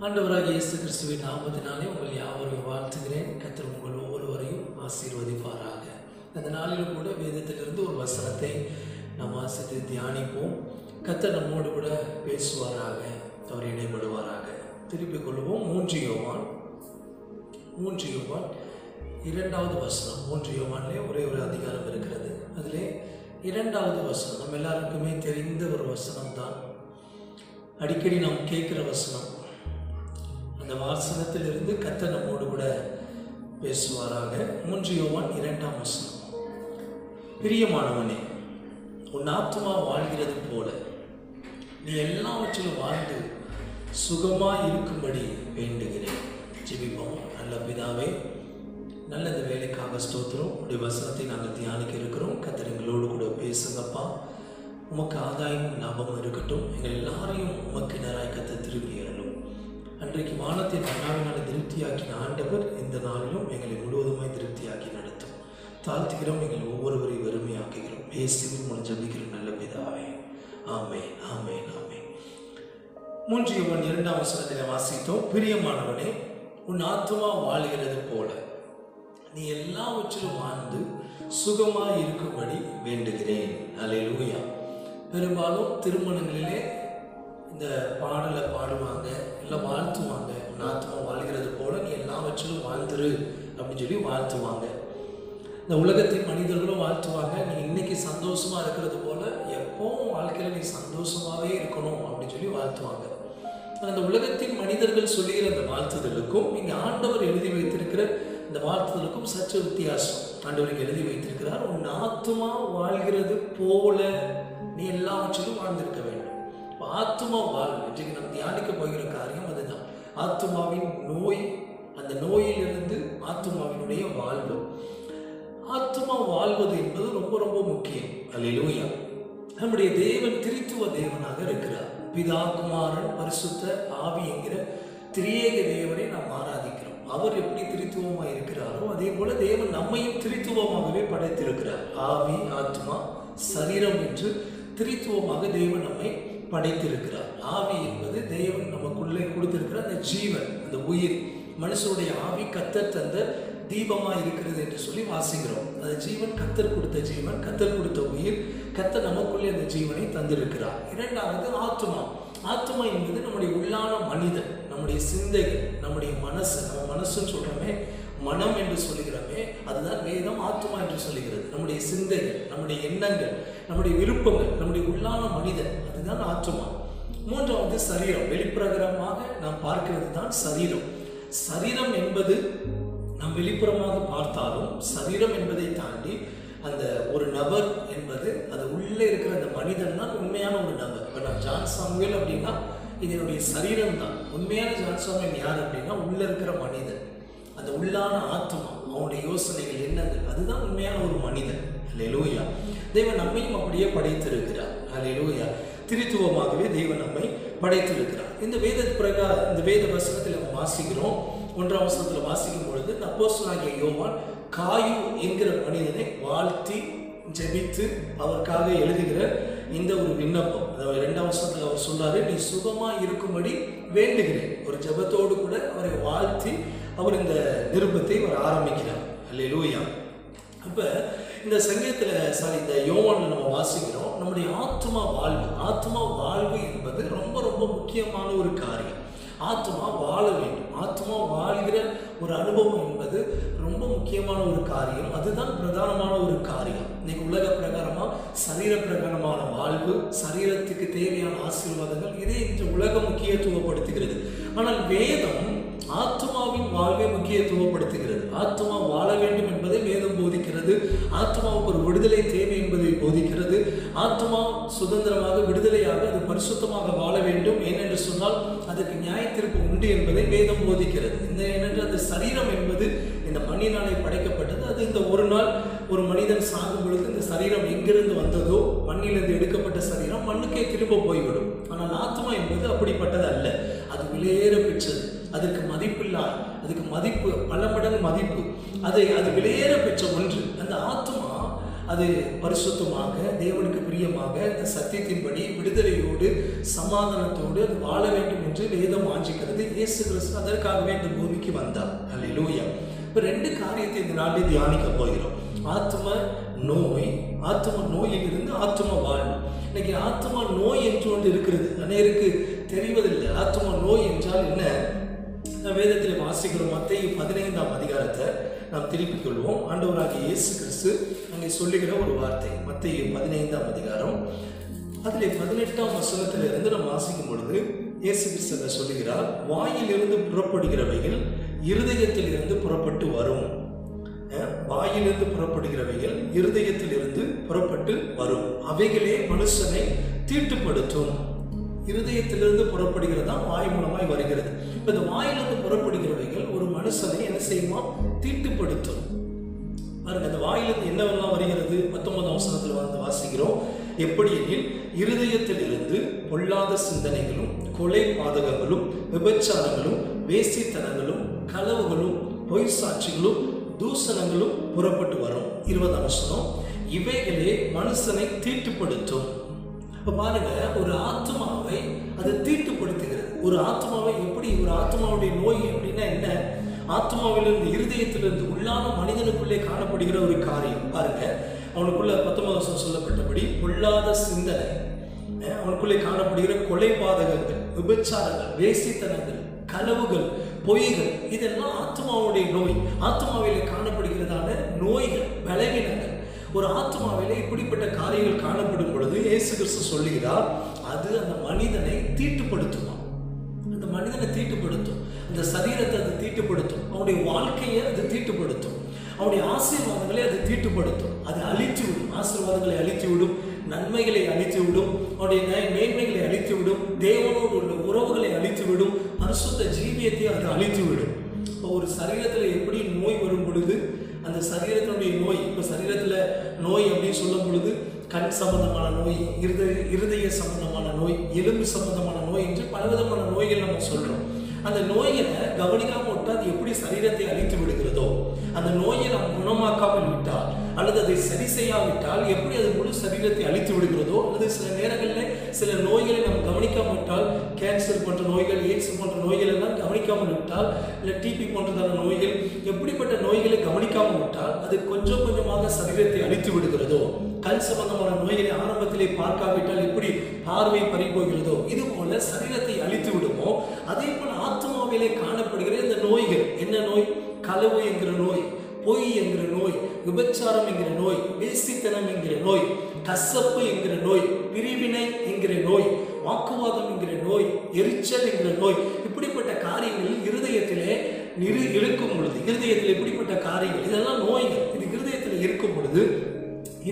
ஆண்டவராகிய இயேசு கிறிஸ்துவின் நாமத்தினாலே உங்கள் யாவரையும் வாழ்த்துகிறேன். கர்த்தர் உங்கள் ஒவ்வொருவரையும் ஆசீர்வதிப்பாராக. அந்த நாளிலும் கூட வேதத்திலிருந்து ஒரு வசனத்தை நாம் வாசித்து தியானிப்போம். கர்த்தர் நம்மோடு கூட பேசுவாராக, அவர் இடைப்படுவாராக. திருப்பிக் கொள்வோம். 3 யோவான் 2வது வசனம். 3 யோவானிலே ஒரே ஒரு அதிகாரம் இருக்கிறது. அதிலே 2வது வசனம் நம்ம எல்லாருக்குமே தெரிந்த ஒரு வசனம் தான். அடிக்கடி நாம் கேட்கிற வசனம். அந்த வசனத்திலிருந்து கர்த்தர் நம்மோடு கூட பேசுவாராக. 3 யோவான் 2ஆம் வசனம். பிரியமானவனே, உன் ஆத்துமா வாழ்கிறது போல நீ எல்லாவற்றிலும் வாழ்ந்து சுகமாய் இருக்கும்படி வேண்டுகிறேன். ஜெபிப்போம். நல்ல பிதாவே, நல்ல இந்த வேலைக்காக ஸ்தோத்திரம். உடைய வசனத்தை நாங்கள் தியானிக்க இருக்கிறோம். கர்த்தர் எங்களோடு கூட பேசுங்கப்பா. உமக்கு ஆதாயம் லாபம் இருக்கட்டும். எங்கள் எல்லாரையும் உமக்கு நேராய் கர்த்தர் திருப்பி அருளும். அன்றைக்கு வானத்தை மன்னாவினால் திருப்தியாக்கின ஆண்டவர் இந்த நாளிலும் எங்களை முழுவதுமாய் திருப்தியாக்கி நடத்தும். தாழ்த்துகிறோம். எங்கள் ஒவ்வொருவரையும் வெறுமையாக்குகிறோம். இயேசுவின் மூலம் ஜெபிக்கிறோம் நல்ல பிதாவே. ஆமென், ஆமென், ஆமென். 3 யோவான் 2ஆம் வசனத்தில் வாசித்தோம். பிரியமானவனே, உன் ஆத்துமா வாழ்கிறது போல நீ எல்லாவற்றிலும் வாழ்ந்து சுகமாய் இருக்கும்படி வேண்டுகிறேன். அல்லேலூயா. பெரும்பாலும் திருமணங்களிலே இந்த பாடலை பாடுவாங்க, எல்லாம் வாழ்த்துவாங்க. உன் ஆத்துமா வாழ்கிறது போல நீ எல்லாவற்றிலும் வாழ்ந்துரு அப்படின்னு சொல்லி வாழ்த்துவாங்க. இந்த உலகத்தின் மனிதர்களும் வாழ்த்துவாங்க. நீ இன்னைக்கு சந்தோஷமா இருக்கிறது போல எப்பவும் வாழ்க்கையில நீ சந்தோஷமாவே இருக்கணும் அப்படின்னு சொல்லி வாழ்த்துவாங்க. அந்த உலகத்தின் மனிதர்கள் சொல்லுகிற அந்த வாழ்த்துதலுக்கும் இங்க ஆண்டவர் எழுதி வைத்திருக்கிற இந்த வாழ்த்துதலுக்கும் சற்று வித்தியாசம். ஆண்டவர் எழுதி வைத்திருக்கிறார், உன் ஆத்துமா வாழ்கிறது போல நீ எல்லாவற்றிலும் வாழ்ந்திருக்க வேண்டும். ஆத்துமா வாழ்வு இன்றைக்கு நாம் தியானிக்க போகிற காரியம் அதுதான். ஆத்துமாவின் நோய், அந்த நோயிலிருந்து ஆத்துமாவினுடைய வாழ்வு. ஆத்துமா வாழ்வது என்பது ரொம்ப ரொம்ப முக்கியம். அல்லேலூயா. நம்முடைய தேவன் திரித்துவ தேவனாக இருக்கிறார். பிதா, குமாரன், பரிசுத்த ஆவி என்கிற திரியேக தேவனை நாம் ஆராதிக்கிறோம். அவர் எப்படி திரித்துவமாக இருக்கிறாரோ அதே போல தேவன் நம்மையும் திரித்துவமாகவே படைத்திருக்கிறார். ஆவி, ஆத்மா, சரீரம் என்று திரித்துவமாக தேவன் நம்மை படைத்திருக்கிறார். ஆவி என்பது தேவன் நமக்குள்ளே கொடுத்திருக்கிற அந்த ஜீவன், அந்த உயிர். மனுஷனுடைய ஆவி கர்த்தர் தந்த தீபமாக இருக்கிறது என்று சொல்லி வாசிக்கிறோம். அந்த ஜீவன் கர்த்தர் கொடுத்த ஜீவன், கர்த்தர் கொடுத்த உயிர். கர்த்தர் நமக்குள்ளே அந்த ஜீவனை தந்திருக்கிறார். 2வது ஆத்மா. ஆத்மா என்பது நம்முடைய உள்ளான மனிதன், நம்முடைய சிந்தைகள், நம்முடைய மனசு. நம்ம மனசுன்னு சொல்றோமே, மனம் என்று சொல்லுகிறோமே, அதுதான் வேதம் ஆத்மா என்று சொல்லுகிறது. நம்முடைய சிந்தைகள், நம்முடைய எண்ணங்கள், நம்முடைய விருப்பங்கள், நம்முடைய உள்ளான மனிதன், அதுதான் ஆத்மா. 3வது சரீரம். வெளிப்பிரகாரமாக நாம் பார்க்கிறது தான் சரீரம். சரீரம் என்பது நாம் வெளிப்புறமாக பார்த்தாலும் சரீரம் என்பதை தாண்டி அந்த ஒரு நபர் என்பது அது உள்ளே இருக்கிற அந்த மனிதன் தான் உண்மையான ஒரு நபர். இப்போ நான் ஜான் சாமுவேல் அப்படின்னா இது என்னுடைய சரீரம் தான். உண்மையான ஜான் சாமுவேல் யார் அப்படின்னா உள்ள இருக்கிற மனிதன், அந்த உள்ளான ஆத்மா, அவனுடைய யோசனைகள், எண்ணங்கள், அதுதான் உண்மையான ஒரு மனிதன். அல்லேலூயா. தேவன் நம்மையும் அப்படியே படைத்திருக்கிறார். அல்லேலூயா. திரித்துவமாகவே தேவன் நம்மை படைத்திருக்கிறார். இந்த வேத வசனத்தில் நம்ம வாசிக்கிறோம். 1ஆம் வசனத்தில் வாசிக்கும் பொழுது அப்போஸ்தலனாகிய யோவான் காயு என்கிற மனிதனை வாழ்த்தி ஜெபித்து அவருக்காக எழுதுகிற இந்த ஒரு விண்ணப்பம். அதாவது 2ஆம் வசனத்தில் அவர் சொல்றாரு, நீ சுகமா இருக்கும்படி வேண்டுகிறேன். ஒரு ஜெபத்தோடு கூட அவரை வாழ்த்தி அவர் இந்த நிருபத்தை அவர் ஆரம்பிக்கிறார். அல்லேலூயா. அப்ப இந்த சங்கீதத்துல இந்த யோவான்ல நம்ம வாசிக்கிறோம், நம்முடைய ஆத்மா வாழ்வு. ஆத்மா வாழ்வு என்பது ரொம்ப ரொம்ப முக்கியமான ஒரு காரியம். ஆத்மா வாழ வேண்டும். ஆத்மா வாழ்கிற ஒரு அனுபவம் என்பது ரொம்ப முக்கியமான ஒரு காரியம். அதுதான் பிரதானமான ஒரு காரியம். இன்னைக்கு உலக பிரகாரமா சரீர பிரகாரமான வாழ்வு, சரீரத்துக்கு தேவையான ஆசீர்வாதங்கள், இதை இந்த உலகம் முக்கியத்துவப்படுத்துகிறது. ஆனால் வேதம் ஆத்மாவின் வாழ்வை முக்கியத்துவப்படுத்துகிறது. ஆத்மா வாழ வேண்டும் என்பதை வேதம் போதிக்கிறது. ஆத்மாவுக்கு ஒரு விடுதலை தேவை என்பதை போதிக்கிறது. ஆத்மா சுதந்திரமாக, விடுதலையாக, அது பரிசுத்தமாக வாழ வேண்டும். ஏனென்று சொன்னால் அதற்கு நியாய தீர்ப்பு உண்டு என்பதை வேதம் போதிக்கிறது. ஏனென்று அந்த சரீரம் என்பது இந்த மண்ணினாலே படைக்கப்பட்டது. அது இந்த ஒரு நாள் ஒரு மனிதன் சாகும் பொழுது இந்த சரீரம் எங்கிருந்து வந்ததோ, மண்ணிலிருந்து எடுக்கப்பட்ட சரீரம் மண்ணுக்கே திரும்ப போய்விடும். ஆனால் ஆத்மா என்பது அப்படிப்பட்டது அல்ல. அது விலையேற பெற்றது. அதற்கு மதிப்பில்லா, அதுக்கு மதிப்பு, பல மடங்கு மதிப்பு. அது விலையேற பெற்ற ஒன்று. அந்த ஆத்மா அது பரிசுத்தமாக தேவனுக்கு பிரியமாக இந்த சத்தியத்தின்படி விடுதலையோடு சமாதானத்தோடு அது வாழ வேண்டும் என்று வேதம் வாஞ்சிக்கிறது. இயேசு கிறிஸ்து அதற்காகவே இந்த பூமிக்கு வந்தார். அல்லேலூயா. இப்போ 2 காரியத்தை இந்த நாளில் தியானிக்க போகிறோம். ஆத்ம நோய், ஆத்ம நோயிலிருந்து ஆத்ம வாழ்வு. இன்னைக்கு ஆத்ம நோய் என்று ஒன்று இருக்கிறது, அநேருக்கு தெரிவதில்லை. ஆத்ம நோய் என்றால் என்ன? வேதத்தில் வாசிக்கிறோம். மத்தேயு 15ஆம் அதிகாரத்தை நாம் திருப்பிக் கொள்வோம். ஆண்டவராகிய இயேசு கிறிஸ்து அங்கே சொல்லுகிற ஒரு வார்த்தை, மத்தேயு 15ஆம் அதிகாரம் அதிலே 18ஆம் வசனத்திலிருந்து நாம் வாசிக்கும் பொழுது இயேசு கிறிஸ்து சொல்லுகிறார், வாயிலிருந்து புறப்படுகிறவைகள் இருதயத்தில் இருந்து புறப்பட்டு வரும். வாயிலிருந்து புறப்படுகிறவைகள் இருதயத்தில் இருந்து புறப்பட்டு வரும், அவைகளே மனுஷனை தீட்டுப்படுத்தும். இருதயத்திலிருந்து புறப்படுகிறதா வாய் மூலமாய் வருகிறது. இப்ப இந்த வாயிலிருந்து புறப்படுகிறவைகள் ஒரு மனுஷனை என்ன செய்யுமா? தீட்டுப்படுத்தும். பாருங்க, அந்த வாயிலிருந்து என்னவெல்லாம் வருகிறது? 19ஆம் வசனத்துல வந்து வாசிக்கிறோம். எப்படி எனில், இருதயத்தில் இருந்து பொல்லாத சிந்தனைகளும், கொலை பாதகங்களும், விபச்சாரங்களும், வேசித்தனங்களும், களவுகளும், பொய் சாட்சிகளும், தூஷணங்களும் புறப்பட்டு வரும். 20ஆம் வசனம், இவைகளே மனுஷனை தீட்டுப்படுத்தும். இப்ப பாருங்க, ஒரு ஆத்மாவை அது தீட்டுப்படுத்துகிறது. ஒரு ஆத்மாவை எப்படி, ஒரு ஆத்மாவுடைய நோய் அப்படின்னா என்ன? ஆத்மாவிலிருந்து, இருதயத்திலிருந்து, உள்ளான மனிதனுக்குள்ளே காணப்படுகிற ஒரு காரியம். பாருங்க, அவனுக்குள்ள 19ஆம் வசனம் சொல்லப்பட்டபடி பொல்லாத சிந்தனை, அவனுக்குள்ளே காணப்படுகிற கொலை பாதகங்கள், விபச்சாரங்கள், வேசித்தனங்கள், களவுகள், பொய்கள், இதெல்லாம் ஆத்மாவுடைய நோய். ஆத்மாவிலே காணப்படுகிறதான நோய்கள், பலவீனங்கள். ஒரு ஆத்மாவிலே இப்படிப்பட்ட காரியங்கள் காணப்படும் பொழுது இயேசு கிறிஸ்து சொல்லுகிறார், அது அந்த மனிதனை தீட்டுப்படுத்துமா. அந்த மனிதனை தீட்டுப்படுத்தும், அந்த சரீரத்தை அது தீட்டுப்படுத்தும், அவனுடைய வாழ்க்கையை அது தீட்டுப்படுத்தும், அவனுடைய ஆசீர்வாதங்களை அது தீட்டுப்படுத்தும், அது அழித்து விடும். ஆசீர்வாதங்களை அழித்து விடும், நன்மைகளை அழித்து விடும், அவனுடைய மேன்மைகளை அழித்து விடும், தேவனோடு உள்ள உறவுகளை அழித்து விடும், பரிசுத்த ஜீவியத்தை அது அழித்து விடும். இப்போ ஒரு சரீரத்தில் எப்படி நோய் வரும் பொழுது, அந்த சரீரத்தினுடைய நோய், இப்போ சரீரத்தில் நோய் அப்படின்னு சொல்லும் பொழுது கண் சம்பந்தமான நோய், இருதய சம்பந்தமான நோய், எலும்பு சம்பந்தமான நோய் என்று பலவிதமான நோய்கள் நம்ம சொல்றோம். அந்த நோய்களை கவனிக்காம விட்டால் அது எப்படி சரீரத்தை அழித்து விடுகிறதோ, அந்த நோயை நாம் குணமாக்காமல் விட்டால் அல்லது அதை சரி செய்யாவிட்டால் எப்படி அது முழு சரீரத்தை அழித்து விடுகிறதோ, அல்லது சில நேரங்களில் சில நோய்களை நாம் கவனிக்காமல் விட்டால், கேன்சர் போன்ற நோய்கள், எய்ட்ஸ் போன்ற நோய்கள் எல்லாம் கவனிக்காமல் விட்டால், இல்லை டிபி போன்றதான நோய்கள், எப்படிப்பட்ட நோய்களை கவனிக்காமல் விட்டால் அது கொஞ்சம் கொஞ்சமாக சரீரத்தை அழித்து விடுகிறதோ, கண் சம்பந்தமான நோய்களை ஆரம்பத்திலே பார்க்காவிட்டால் எப்படி பார்வை பறிபோகிறதோ, இது போல சரீரத்தை அழித்து விடுமோ, அதே போல ஆத்மாவிலே காணப்படுகிற இந்த நோய்கள். என்ன நோய்? களவு என்கிற நோய், பொய் என்கிற நோய், விபச்சாரம் என்கிற நோய், வேசித்தனம் என்கிற நோய், கசப்பு என்கிற நோய், பிரிவினை என்கிற நோய், வாக்குவாதம் என்கிற நோய், எரிச்சல் என்கிற நோய், இப்படிப்பட்ட காரியங்கள் இருதயத்திலே இருக்கும் பொழுது, இருதயத்தில் இப்படிப்பட்ட காரியங்கள், இதெல்லாம் நோய்கள். இது இருதயத்தில் இருக்கும் பொழுது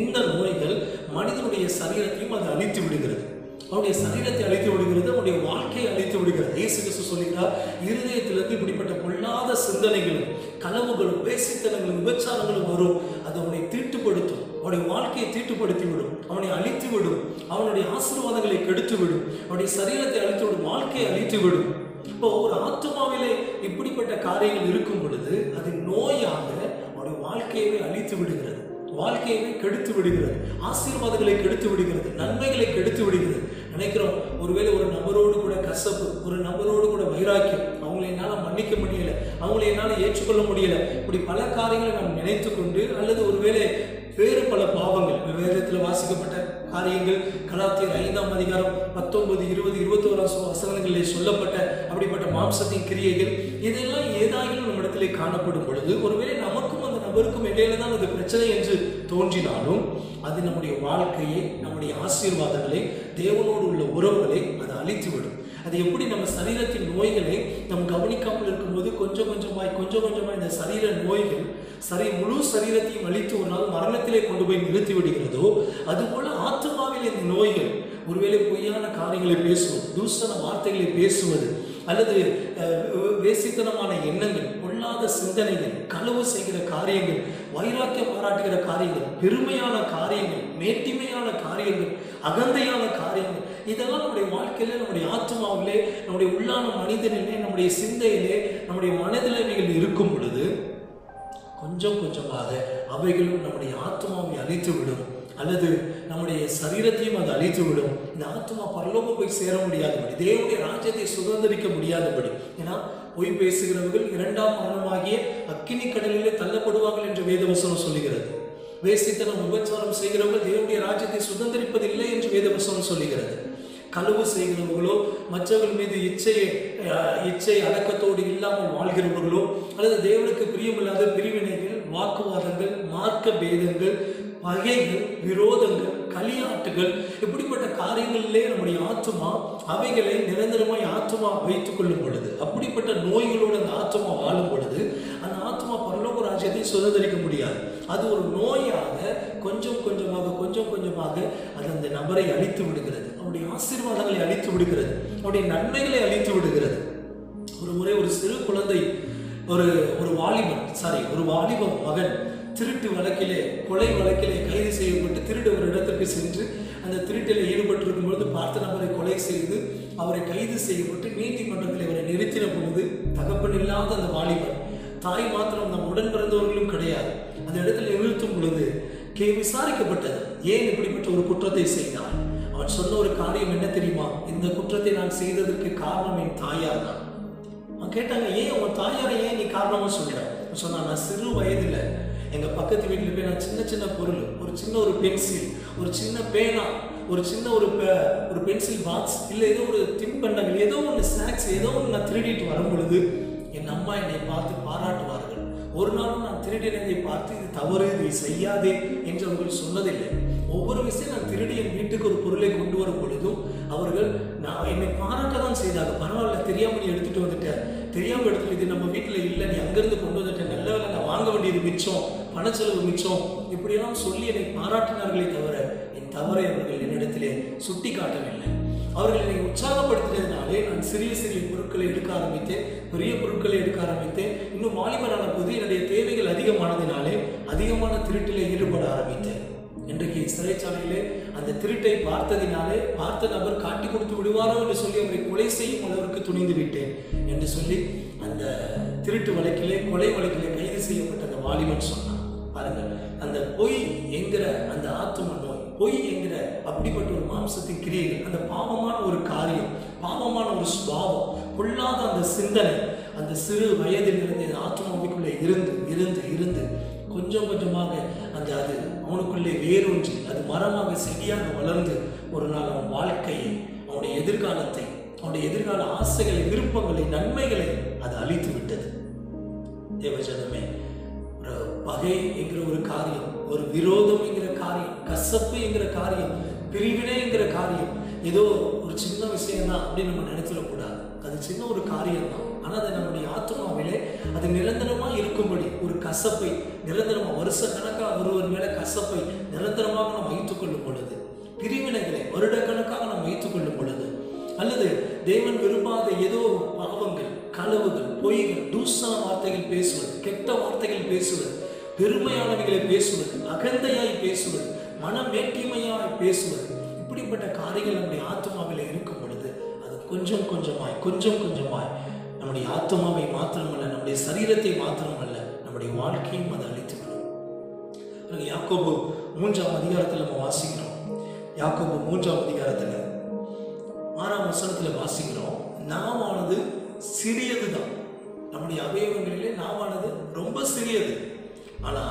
இந்த நோய்கள் மனிதனுடைய சரீரத்தையும் அது அழித்து விடுகிறது. அவனுடைய சரீரத்தை அழித்து விடுகிறது, அவனுடைய வாழ்க்கையை அழித்து விடுகிறது. இயேசு கிறிஸ்து சொல்லுகிறார், இருதயத்திலிருந்து இப்படிப்பட்ட பொல்லாத சிந்தனைகளும், களவுகளும், வேசித்தனங்களும், விபச்சாரங்களும் வரும். அது அவனை தீட்டுப்படுத்தும், அவனுடைய வாழ்க்கையை தீட்டுப்படுத்தி விடும், அவனை அழித்து விடும், அவனுடைய ஆசீர்வாதங்களை கெடுத்து விடும், அவனுடைய சரீரத்தை அழித்து விடும், வாழ்க்கையை அழித்து விடும். இப்போ ஒரு ஆத்மாவிலே இப்படிப்பட்ட காரியங்கள் இருக்கும் பொழுது அது நோயாக அவனுடைய வாழ்க்கையை அழித்து விடுகிறது, வாழ்க்கையை கெடுத்து விடுகிறது, ஆசீர்வாதங்களை கெடுத்து விடுகிறது, நன்மைகளை கெடுத்து விடுகிறது. நினைக்கிறோம், ஒருவேளை ஒரு நபரோடு கூட கசப்பு, ஒரு நபரோடு கூட வைராக்கியம், அவங்களை என்னால் மன்னிக்க முடியல, அவங்களை என்னால் ஏற்றுக்கொள்ள முடியல, இப்படி பல காரியங்களை நாம் நினைத்து கொண்டு, அல்லது ஒருவேளை வேறு பல பாவங்கள், வேதத்தில் வாசிக்கப்பட்ட காரியங்கள், கலாத்தியர் 5ஆம் அதிகாரம் 19, 20, 21 வசனங்களிலே சொல்லப்பட்ட அப்படிப்பட்ட மாம்சத்தின் கிரியைகள், இதெல்லாம் ஏதாயிலும் நம்மிடத்திலே காணப்படும் பொழுது, ஒருவேளை நமக்கும் அந்த நபருக்கும் இடையில தான் அது பிரச்சனை என்று தோன்றினாலும், அது நம்முடைய வாழ்க்கையை, நம்முடைய ஆசீர்வாதங்களை, தேவனோடு உள்ள உறவுகளை அது அழித்துவிடும். அது எப்படி நம்ம சரீரத்தின் நோய்களை நம்ம கவனிக்காமல் இருக்கும்போது கொஞ்சம் கொஞ்சமாய் இந்த சரீர நோய்கள் முழு சரீரத்தையும் அழித்து ஒரு நாள் மரணத்திலே கொண்டு போய் நிறுத்தி விடுகிறதோ, அதுபோல ஆத்மாவில் இந்த நோய்கள், ஒருவேளை பொய்யான காரியங்களை பேசுவது, தூஷண வார்த்தைகளை பேசுவது, அல்லது வேசித்தனமான எண்ணங்கள், பொல்லாத சிந்தனைகள், களவு செய்கிற காரியங்கள், வைராக்கியம் பாராட்டுகிற காரியங்கள், பெருமையான காரியங்கள், மேட்டிமையான காரியங்கள், அகந்தையான காரியங்கள், இதெல்லாம் நம்முடைய வாழ்க்கையில, நம்முடைய ஆத்மாவிலே, நம்முடைய உள்ளான மனிதனிலே, நம்முடைய சிந்தையிலே, நம்முடைய மனதிலைமைகள் இருக்கும் பொழுது கொஞ்சம் கொஞ்சமாக அவைகளும் நம்முடைய ஆத்மாவை அழித்து விடும், அல்லது நம்முடைய சரீரத்தையும் அது அழித்து விடும். இந்த ஆத்மா பரலோகம் போய் சேர முடியாதபடி, தேவனுடைய ராஜ்யத்தை சுதந்திரிக்க முடியாதபடி. ஏன்னா பொய் பேசுகிறவர்கள் 2ஆம் மரணமாகிய அக்கினி கடலிலே தள்ளப்படுவார்கள் என்று வேதவசனம் சொல்லுகிறது. வேசித்தனம் விபச்சாரம் செய்கிறவர்கள் தேவனுடைய ராஜ்யத்தை சுதந்திரிப்பதில்லை என்று வேதவசனம் சொல்லுகிறது. களவு செய்கிறவர்களோ, மற்றவர்கள் மீது இச்சை அடக்கத்தோடு இல்லாமல் வாழ்கிறவர்களோ, அல்லது தேவனுக்கு பிரியமில்லாத பிரிவினைகள், வாக்குவாதங்கள், மார்க்க பேதங்கள், பகைகள், விரோதங்கள், களியாட்டுகள், இப்படிப்பட்ட காரியங்களிலே நம்முடைய ஆத்மா அவைகளை நிரந்தரமாய் ஆத்மா வைத்துக் கொள்ளும் பொழுது, அப்படிப்பட்ட நோய்களோடு அந்த ஆத்மா வாழும் பொழுது அந்த ஆத்மா பரலோக ராஜ்யத்தை சுதந்திரிக்க முடியாது. அது ஒரு நோயாக கொஞ்சம் கொஞ்சமாக அது அந்த நபரை அழித்து விடுகிறது, அவருடைய ஆசீர்வாதங்களை அழித்து விடுகிறது, அவருடைய நன்மைகளை அழித்து விடுகிறது. ஒரு முறை ஒரு சிறு குழந்தை, ஒரு வாலிப மகன் திருட்டு வழக்கிலே, கொலை வழக்கிலே கைது செய்யப்பட்டு திருடு ஒரு இடத்திற்கு சென்று அந்த திருட்டில் ஈடுபட்டிருக்கும் பொழுது பார்த்த நபரை கொலை செய்து அவரை கைது செய்யப்பட்டு நீதிமன்றத்தில் அவரை நிறுத்தின பொழுது, தகப்பன் இல்லாத அந்த வாலிபன், தாய் மாத்திரம், நம் உடன் பிறந்தவர்களும் கிடையாது, அந்த இடத்துல நிறுத்தும் பொழுது விசாரிக்கப்பட்டது, ஏன் இப்படிப்பட்ட ஒரு குற்றத்தை செய்தான். அவன் சொன்ன ஒரு காரியம் என்ன தெரியுமா? இந்த குற்றத்தை நான் செய்ததற்கு காரணம் என் தாயார் தான். அவன் கேட்டாங்க, ஏன் உன் தாயாரை ஏன் நீ காரணமா சொல்ற? சொன்னா, நான் சிறு வயதுல எங்க பக்கத்து வீட்டுல போய் நான் சின்ன பொருள், ஒரு சின்ன ஒரு பென்சில், ஒரு சின்ன பேனா, ஒரு சின்ன ஒரு பென்சில் பாக்ஸ், இல்லை ஏதோ ஒரு தின்பண்டங்கள், ஏதோ ஒன்று ஸ்நாக்ஸ், ஏதோ ஒன்று நான் திருடிட்டு வரும் பொழுது என் அம்மா என்னை பார்த்து பாராட்டுவார்கள். ஒரு நாளும் நான் திருடினதை பார்த்து இது தவறு, இதை செய்யாதே என்று அவர்கள் சொன்னதில்லை. ஒவ்வொரு விஷயம் நான் திருடி என் வீட்டுக்கு ஒரு பொருளை கொண்டு வரும் பொழுதும் அவர்கள் என்னை பாராட்ட தான் செய்தாங்க. பரவாயில்ல, தெரியாம நீ எடுத்துட்டு வந்துட்ட, தெரியாம எடுத்துட்டு, இது நம்ம வீட்டில் இல்லை, நீ அங்கிருந்து கொண்டு வந்துட்ட, நல்ல வேலை, நான் வாங்க வேண்டியது மிச்சம், பணச்செலவு மிச்சம், இப்படியெல்லாம் சொல்லி என்னை பாராட்டினார்களே தவிர என் தவறை அவர்கள் என்னிடத்திலே சுட்டி காட்டவில்லை. அவர்கள் என்னை உற்சாகப்படுத்தினதுனாலே நான் சிறிய பொருட்களை எடுக்க ஆரம்பித்தேன், பெரிய பொருட்களை எடுக்க ஆரம்பித்தேன். இன்னும் வாலிபரான போது என்னுடைய தேவைகள் அதிகமானதினாலே அதிகமான திருட்டிலே ஈடுபட ஆரம்பித்தேன். இன்றைக்கு சிறைச்சாலையிலே அந்த திருட்டை பார்த்ததினாலே பார்த்த நபர் காட்டி கொடுத்து விடுவாரோ என்று சொல்லி அவரை கொலை செய்யும் அளவிற்கு துணிந்து விட்டேன் என்று சொல்லி அந்த திருட்டு வழக்கிலே, கொலை வழக்கிலே கைது செய்யப்பட்ட அந்த வாலிபன் சொன்னான். பாருங்கள், அந்த பொய் என்கிற அந்த ஆத்தும நோய், பொய் என்கிற அப்படிப்பட்ட ஒரு மாம்சத்தின் கிரியைகள், அந்த பாவமான ஒரு காரியம், பாவமான ஒரு சுபாவம், கொள்ளாத அந்த சிந்தனை, அந்த சிறு வயதில் இருந்து ஆத்மாவுக்குள்ளே இருந்து கொஞ்சம் கொஞ்சமாக அது அவனுக்குள்ளே வேரூன்றி அது மரமாக செடியாக வளர்ந்து ஒரு நாள் அவன் வாழ்க்கையை, அவனுடைய எதிர்காலத்தை, அவனுடைய எதிர்கால ஆசைகளை, விருப்பங்களை, நன்மைகளை அது அழித்து விட்டது. தேவஜனமே, ஒரு பகை என்கிற ஒரு காரியம், ஒரு விரோதம் என்கிற காரியம், கசப்பு என்கிற காரியம், பிரிவினை என்கிற காரியம் ஏதோ ஒரு சின்ன விஷயம் தான் அப்படின்னு நம்ம நினைச்சிடக்கூடாது. அது சின்ன ஒரு காரியம் தான், ஆனால் அது நம்முடைய ஆத்மாவிலே அது நிரந்தரமாக இருக்கும்படி ஒரு கசப்பை நிரந்தரமாக, வருஷ கணக்காக ஒருவர் மேலே கசப்பை நிரந்தரமாக நாம் வைத்துக் கொள்ளும் பொழுது, பிரிவினைகளை வருடக்கணக்காக நாம் வைத்துக் கொள்ளும் பொழுது, அல்லது தேவன் விரும்பாத ஏதோ பாவங்கள், களவுகள், பொய்கள், தூஷண வார்த்தைகள் பேசுவது, கெட்ட வார்த்தைகள் பேசுவது, பெருமையானவைகளை பேசுவது, அகந்தையாய் பேசுவது, மனமேட்டிமையாய் பேசுவது, இப்படிப்பட்ட காரியங்கள் நம்முடைய ஆத்மாவில் இருக்கும் பொழுது அது கொஞ்சம் கொஞ்சமாய் நம்முடைய ஆத்மாவை மாத்திரமல்ல, நம்முடைய சரீரத்தை மாத்திரமல்ல, நம்முடைய வாழ்க்கையும் அதை அழித்துவிடும். யாக்கோபு 3ஆம் அதிகாரத்தில் நம்ம வாசிக்கிறோம். யாக்கோபு 3ஆம் அதிகாரத்தில் 6ஆம் வசனத்தில் வாசிக்கிறோம், நாவானது சிறியதுதான், நம்முடைய அவயவங்களிலே நாவானது ரொம்ப சிறியது, ஆனா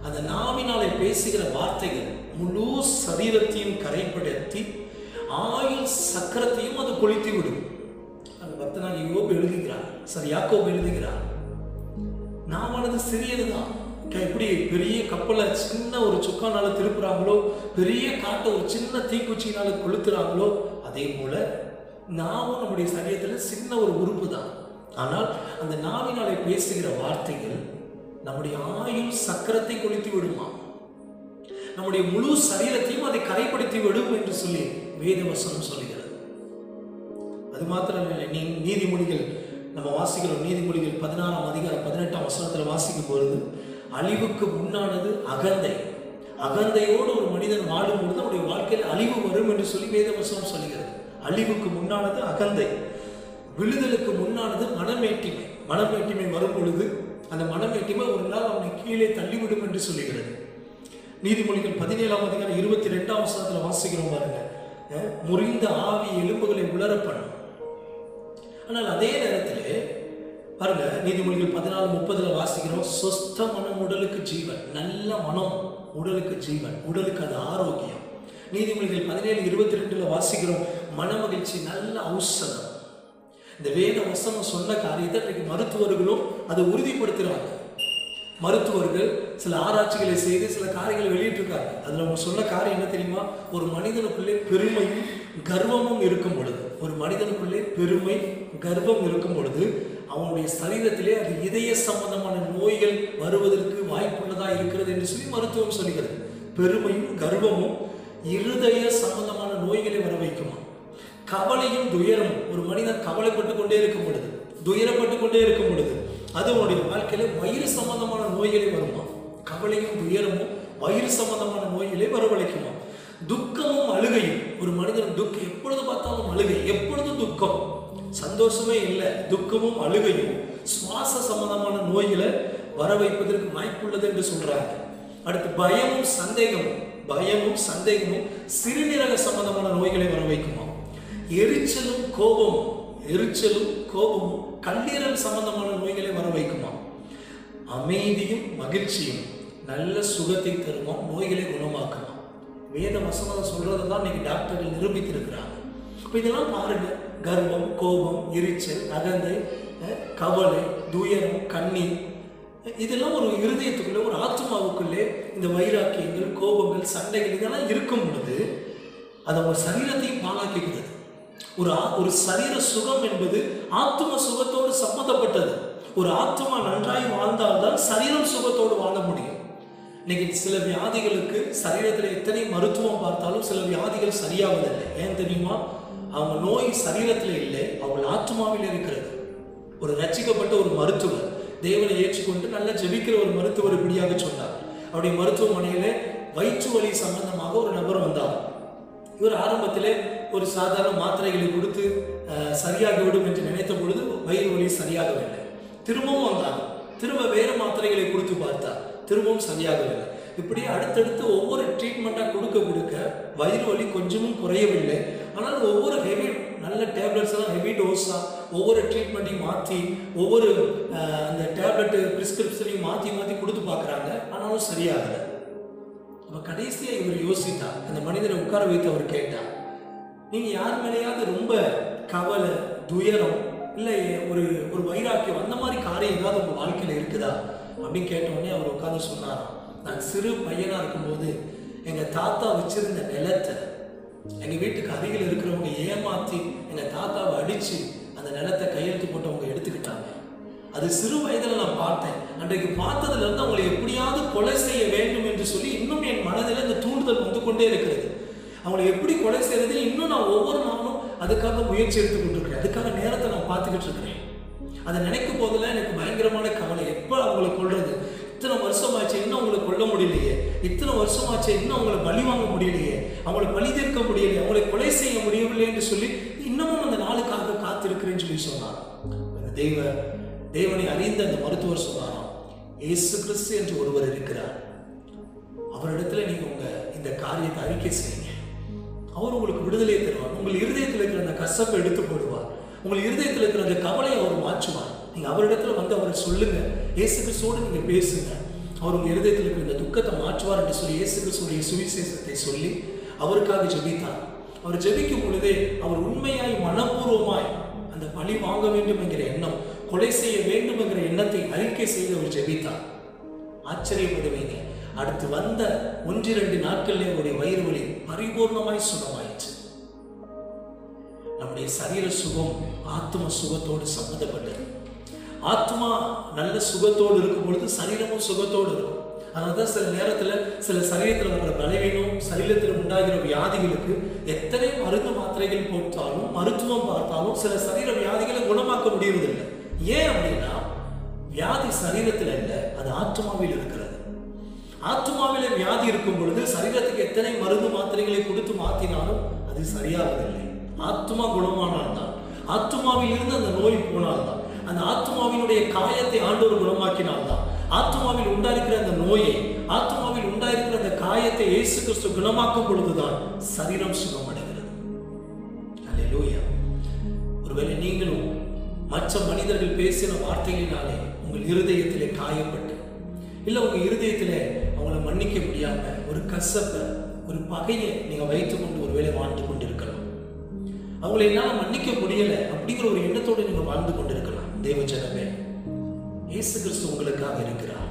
அந்த நாவினாலே பேசுகிற வார்த்தைகள் முழு சரீரத்தையும் கரைப்படுத்தி ஆயுள் சக்கரத்தையும் அது கொளுத்தி விடும். அந்த பக்தனாக யாக்கோபு எழுதுகிறார், நாவானது சிறியதுதான். எப்படி பெரிய கப்பலை சின்ன ஒரு சுக்கானால திருப்புறாங்களோ, பெரிய காட்டை ஒரு சின்ன தீக்குச்சியினால கொளுத்துறாங்களோ, அதே போல நாவும் நம்முடைய சரீரத்தில் சின்ன ஒரு உறுப்பு தான். ஆனால் அந்த நாவினாலே பேசுகிற வார்த்தைகள் நம்முடைய ஆயுள் சக்கரத்தை கொளுத்தி விடுமா, நம்முடைய முழு சரீரத்தையும் அதை கரைப்படுத்தி விடும் என்று சொல்லி வேதவசனம் சொல்லுகிறது. அது மாத்திரமில்லை, நீதிமொழிகள் நம்ம வாசிக்கிறோம். நீதிமொழிகள் 16ஆம் அதிகாரம் 18ஆம் வசனத்தில் வாசிக்கும் பொழுது, அழிவுக்கு முன்னானது அகந்தை, அகந்தையோடு ஒரு மனிதன் வாழும் பொழுது அவருடைய வாழ்க்கையில் அழிவு வரும் என்று சொல்லி வேதவசனம் சொல்லுகிறது. அழிவுக்கு முன்னானது அகந்தை, விழுதலுக்கு முன்னானது மனமேட்டிமை, மனமேட்டிமை வரும் பொழுது அந்த மனமேட்டிமை ஒரு நாள் அவனை கீழே தள்ளிவிடும் என்று சொல்லுகிறது. நீதிமொழிகள் 17ஆம் அதிகாரம் 22ஆம் வசனத்துல வாசிக்கிறோம் பாருங்க, முறிந்த ஆவி எலும்புகளை உலர பண்ணும். ஆனால் அதே நேரத்தில் பாருங்க, நீதிமொழிகள் 14:30 வாசிக்கிறோம், சொஸ்த மனம் உடலுக்கு ஜீவன். நல்ல மனம் உடலுக்கு ஜீவன், உடலுக்கு அது ஆரோக்கியம். நீதிமொழிகள் 17:22 வாசிக்கிறோம், மனமகிழ்ச்சி நல்ல ஔஷதம். இந்த வேத வசனம் சொன்ன காரியத்தை இன்றைக்கு மருத்துவர்களும் அதை உறுதிப்படுத்துகிறாங்க. மருத்துவர்கள் சில ஆராய்ச்சிகளை செய்து சில காரியங்களை வெளியிட்டிருக்காங்க. அதில் அவங்க சொன்ன காரியம் என்ன தெரியுமா? ஒரு மனிதனுக்குள்ளே பெருமையும் கர்வமும் இருக்கும் பொழுது, ஒரு மனிதனுக்குள்ளே பெருமை கர்வம் இருக்கும் பொழுது அவனுடைய சரீரத்திலே அது இதய சம்பந்தமான நோய்கள் வருவதற்கு வாய்ப்புள்ளதா இருக்கிறது என்று சொல்லி மருத்துவம் சொல்கிறது. பெருமையும் கர்வமும் இருதய சம்பந்தமான நோய்களை வர வைக்குமா? கவலையும் துயரமும், ஒரு மனிதன் கவலைப்பட்டு கொண்டே இருக்கும் பொழுது, துயரப்பட்டு கொண்டே இருக்கும் பொழுது அது அவனுடைய வாழ்க்கையில வயிறு சம்பந்தமான நோய்களை வருமா? கவலையும் துயரமும் வயிறு சம்பந்தமான நோய்களை வரவழைக்குமா? துக்கமும் அழுகையும், ஒரு மனிதன் துக்கம், எப்பொழுது பார்த்தாலும் அழுகை, எப்பொழுதும் துக்கம், சந்தோஷமே இல்லை. துக்கமும் அழுகையும் சுவாச சம்பந்தமான நோய்களை வர வைப்பதற்கு வாய்ப்புள்ளது என்று சொல்றாங்க. அடுத்து பயமும் சந்தேகமும் சிறுநீரக சம்பந்தமான நோய்களை வர வைக்குமா? எரிச்சலும் கோபமும் கல்லீரல் சம்பந்தமான நோய்களை வர வைக்குமா? அமைதியும் மகிழ்ச்சியும் நல்ல சுகத்தை தருமா, நோய்களை குணமாக்குமா? வேத வசனம் சொல்றதுதான் இன்னைக்கு டாக்டர்கள் நிரூபித்திருக்கிறாங்க. இப்போ இதெல்லாம் பாருங்க, கர்வம், கோபம், எரிச்சல், அகந்தை, கவலை, துயரம், கண்ணீர், இதெல்லாம் ஒரு இருதயத்துக்குள்ளே, ஒரு ஆத்மாவுக்குள்ளே இந்த வைராக்கியங்கள், கோபங்கள், சண்டைகள் இதெல்லாம் இருக்கும் பொழுது அது அவங்க சரீரத்தையும் பாழாக்குகிறது. ஒரு சரீர சுகம் என்பது ஆத்ம சுகத்தோடு சம்பந்தப்பட்டது. ஒரு ஆத்மா நன்றாய் வாழ்ந்தால்தான் சரீரம் சுகத்தோடு வாழ முடியும். இன்னைக்கு சில வியாதிகளுக்கு சரீரத்தில் எத்தனை மருத்துவம் பார்த்தாலும் சில வியாதிகள் சரியாவதில்லை. ஏன் தெரியுமா? அவங்க நோய் சரீரத்தில் இல்லை, அவங்க ஆத்மாவில் இருக்கிறது. ஒரு ரட்சிக்கப்பட்ட ஒரு மருத்துவர், தேவனை ஏற்றுக்கொண்டு நல்லா ஜெபிக்கிற ஒரு மருத்துவர் இப்படியாக சொன்னார். அவருடைய மருத்துவமனையில வயிற்று வலி சம்பந்தமாக ஒரு நபர் வந்தார். இவர் ஆரம்பத்திலே ஒரு சாதாரண மாத்திரைகளை கொடுத்து சரியாகிவிடும் என்று நினைத்த பொழுது வயிறு வலி சரியாகவில்லை. திரும்பவும் வந்தார், திரும்ப வேறு மாத்திரைகளை கொடுத்து பார்த்தார், திரும்பவும் சரியாகவில்லை. இப்படி அடுத்தடுத்து ஒவ்வொரு ட்ரீட்மெண்ட்டாக கொடுக்க வயிறு வலி கொஞ்சமும் குறையவில்லை. ஆனால் ஒவ்வொரு ஹெவி நல்ல டேப்லெட்ஸ் எல்லாம் ஹெவி டோஸாக ஒவ்வொரு ட்ரீட்மெண்ட்டையும் மாற்றி ஒவ்வொரு அந்த டேப்லெட் ப்ரிஸ்கிரிப்ஷனையும் மாற்றி கொடுத்து பார்க்குறாங்க, ஆனாலும் சரியாகலை. அப்போ கடைசியாக இவர் யோசித்தார். அந்த மனிதனை உட்கார வைத்து அவர் கேட்டார், நீங்கள் யார் மேலேயாவது ரொம்ப கவலை, துயரம், இல்லை ஒரு வைராக்கியம், அந்த மாதிரி காரியம் ஏதாவது உங்கள் வாழ்க்கையில் இருக்குதா அப்படின்னு கேட்டவுடனே அவர் உட்காந்து சொன்னாராம், நான் சிறு பையனாக இருக்கும்போது எங்கள் தாத்தா வச்சிருந்த நிலத்தை எங்கள் வீட்டுக்கு அருகில் இருக்கிறவங்க ஏமாற்றி எங்கள் தாத்தாவை அடித்து அந்த நிலத்தை கையெழுத்து போட்டவங்க எடுத்துக்கிட்டாங்க. அது சிறு வயதில் நான் பார்த்தேன். அன்றைக்கு பார்த்ததுலேருந்து அவங்களை எப்படியாவது கொலை செய்ய வேண்டும் என்று சொல்லி இன்னும் என் மனதில் இந்த தூண்டுதல் வந்து கொண்டே இருக்கிறது. அவங்களை எப்படி கொலை செய்யறது இன்னும் நான் ஒவ்வொரு நாளும் அதுக்காக முயற்சி எடுத்து கொண்டிருக்கிறேன். அதுக்காக நேரத்தை நான் பார்த்துக்கிட்டு இருக்கிறேன். அதை நினைக்கும் போதெல்லாம் எனக்கு பயங்கரமான கவலை. எப்போ அவங்களை கொல்றது? இத்தனை வருஷமாச்சு, இன்னும் அவங்களை கொல்ல முடியலையே. இத்தனை வருஷமாச்சு, இன்னும் அவங்களை பலி வாங்க முடியலையே, அவங்களை பழி தீர்க்க முடியலையே, அவங்களை கொலை செய்ய முடியவில்லை என்று சொல்லி இன்னமும் அந்த நாளுக்காக காத்திருக்கிறேன்னு சொல்லி சொன்னார். தேவனை அறிந்த அந்த மருத்துவர் சொன்னாராம், இயேசு கிறிஸ்து என்று ஒருவர் இருக்கிறார், அவரிடத்துல நீங்க உங்க இந்த காரியத்தை அறிக்கை செய்யுங்க, அவர் உங்களுக்கு விடுதலை தருவார். உங்கள் இருதயத்தில் இருக்கிற அந்த கசப்பை எடுத்து போடுவார். உங்கள் இருதயத்தில் இருக்கிற அந்த கவலையை அவர் மாற்றுவார். நீங்க அவரிடத்துல வந்து அவரை சொல்லுங்க, இயேசு கிறிஸ்துவோடு நீங்க பேசுங்க, அவர் உங்க இருதயத்தில் இருக்கிற இந்த துக்கத்தை மாற்றுவார் என்று சொல்லி இயேசு கிறிஸ்துடைய சுவிசேஷத்தை சொல்லி அவருக்காக ஜெபித்தார். அவர் ஜெபிக்கும் பொழுதே அவர் உண்மையாய் மனப்பூர்வமாய் அந்த பழி வாங்க வேண்டும் என்கிற எண்ணம், கொலை செய்ய வேண்டும் என்கிற எண்ணத்தை அறிக்கை செய்து அவர் ஜெபித்தார். ஆச்சரியப்படுவீங்க, அடுத்து வந்த 1-2 நாட்களிலே அவருடைய வயிறு வலி பரிபூர்ணமாய் சுகமாயிற்று. நம்முடைய சரீர சுகம் ஆத்ம சுகத்தோடு சம்பந்தப்பட்டது. ஆத்மா நல்ல சுகத்தோடு இருக்கும் பொழுது சரீரமும் சுகத்தோடு இருக்கும். அதனால்தான் சில நேரத்தில் சில சரீரத்தில் வர்ற பலவீனம், சரீரத்தில் உண்டாகிற வியாதிகளுக்கு எத்தனை மருந்து மாத்திரைகள் போட்டாலும் மருத்துவம் பார்த்தாலும் சில சரீர வியாதிகளை குணமாக்க முடியறதில்லை. ஏன் அப்படின்னா வியாதி சரீரத்தில் இல்லை, அது ஆத்மாவில் இருக்கிறது. ஆத்மாவில வியாதி இருக்கும் பொழுது சரீரத்துக்கு எத்தனை மருந்து மாத்திரைகளை கொடுத்து மாற்றினாலும் அது சரியாவதில்லை. ஆத்மா குணமானால்தான், ஆத்மாவில் இருந்து அந்த நோய் போனால்தான். அந்த ஆத்மாவினுடைய காயத்தை ஆண்டவர் குணமாக்கினால்தான், ஆத்மாவில் உண்டாயிருக்கிற அந்த நோயை, ஆத்மாவில் உண்டாயிருக்கிற அந்த காயத்தை இயேசு கிறிஸ்து குணமாக்கும் பொழுதுதான் சரீரம் சுகமடைகிறது. அல்லேலூயா. ஒருவேளை நீங்களும் மற்ற மனிதர்கள் பேசின வார்த்தைகளினாலே உங்கள் இருதயத்திலே காயப்பட்டு, இல்லை உங்க இருதயத்திலே அவங்களை மன்னிக்க முடியாம ஒரு கசப்பை, ஒரு பகையை நீங்க வைத்துக்கொண்டு ஒருவேளை வாழ்ந்து கொண்டிருக்கலாம். அவங்களை என்னால் மன்னிக்க முடியல அப்படிங்கிற ஒரு எண்ணத்தோடு நீங்க வாழ்ந்து கொண்டிருக்கலாம். தேவ ஜனமே, இயேசு கிறிஸ்து உங்களுக்காக இருக்கிறார்.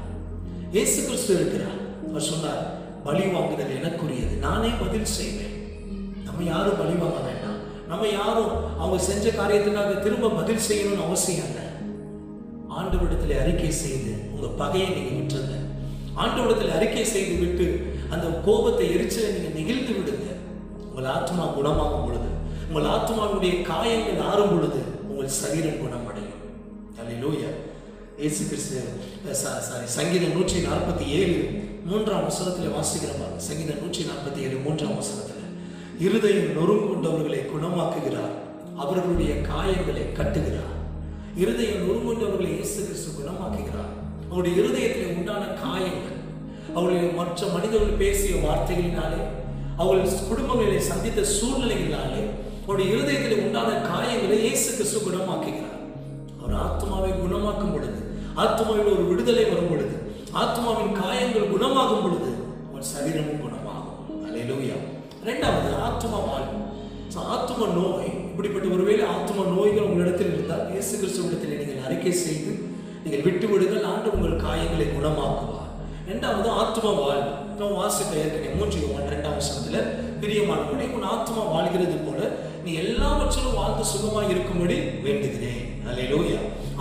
இயேசு கிறிஸ்து இருக்கிறார். அவர் சொன்னார், பலி வாங்குதல் எனக்குரியது, நானே பதில் செய்வேன். நம்ம யாரும் பலி வாங்க வேண்டாம். நம்ம யாரும் அவங்க செஞ்ச காரியத்துக்காக திரும்ப பதில் செய்யணும்னு அவசியம் இல்லை. ஆண்டவரிடத்தில் அறிக்கை செய்து உங்க பகையை நீங்க விட்டுருங்க. ஆண்டவரிடத்தில் அறிக்கை செய்து விட்டு அந்த கோபத்தை எரிச்சலை நீங்க நெகிழ்ந்து விடுங்க. உங்கள் ஆத்மா குணமாகும் பொழுது, உங்கள் ஆத்மாவுடைய காயங்கள் ஆறும் பொழுது உங்கள் சரீரம் குணமடையும். அல்லேலூயா. இயேசு கிறிஸ்து சங்கீதம் 147 3ஆம் வசனத்தில் வாசிக்கிறோம். சங்கீதம் 147 3ஆம் வசனத்தில், இருதயம் நொறுங்கு கொண்டவர்களை குணமாக்குகிறார், அவர்களுடைய காயங்களை கட்டுகிறார். இருதயம் நொறுங்கு கொண்டவர்களை இயேசு கிறிஸ்து குணமாக்குகிறார். அவருடைய இருதயத்தில் உண்டான காயங்கள், அவருடைய மற்ற மனிதர்கள் பேசிய வார்த்தைகளினாலே, அவர்கள் குடும்பங்களை சந்தித்த சூழ்நிலைகளினாலே அவருடைய இருதயத்தில் உண்டான காயங்களை இயேசு கிறிஸ்து குணமாக்குகிறார். அவர் ஆத்மாவை குணமாக்கும் பொழுது, ஆத்மாவில் ஒரு விடுதலை வரும் பொழுது, ஆத்மாவின் காயங்கள் குணமாகும் பொழுது அவர் சரீரமும் குணமாகும். அல்லேலூயா. இரண்டாவது, ஆத்மா வாழ்வு. ஆத்ம நோய், இப்படிப்பட்ட ஒருவேளை ஆத்ம நோய்கள் உங்களிடத்தில் இருந்தால் இயேசு கிறிஸ்துவிடத்தில் நீங்கள் அறிக்கை செய்து நீங்கள் விட்டு விடுங்கள், ஆண்டவர் உங்கள் காயங்களை குணமாக்குவார். இரண்டாவது, ஆத்ம வாழ்வு. நம்ம வாசிக்க ஏற்கனவே 3 யோவான் 2ஆம் வசனத்துல, பிரியமானவனே, உன் ஆத்மா வாழ்கிறது போல நீ எல்லாவற்றிலும் வாழ்ந்து சுகமாய் இருக்கும்படி வேண்டுகிறேன். அல்லேலூயா.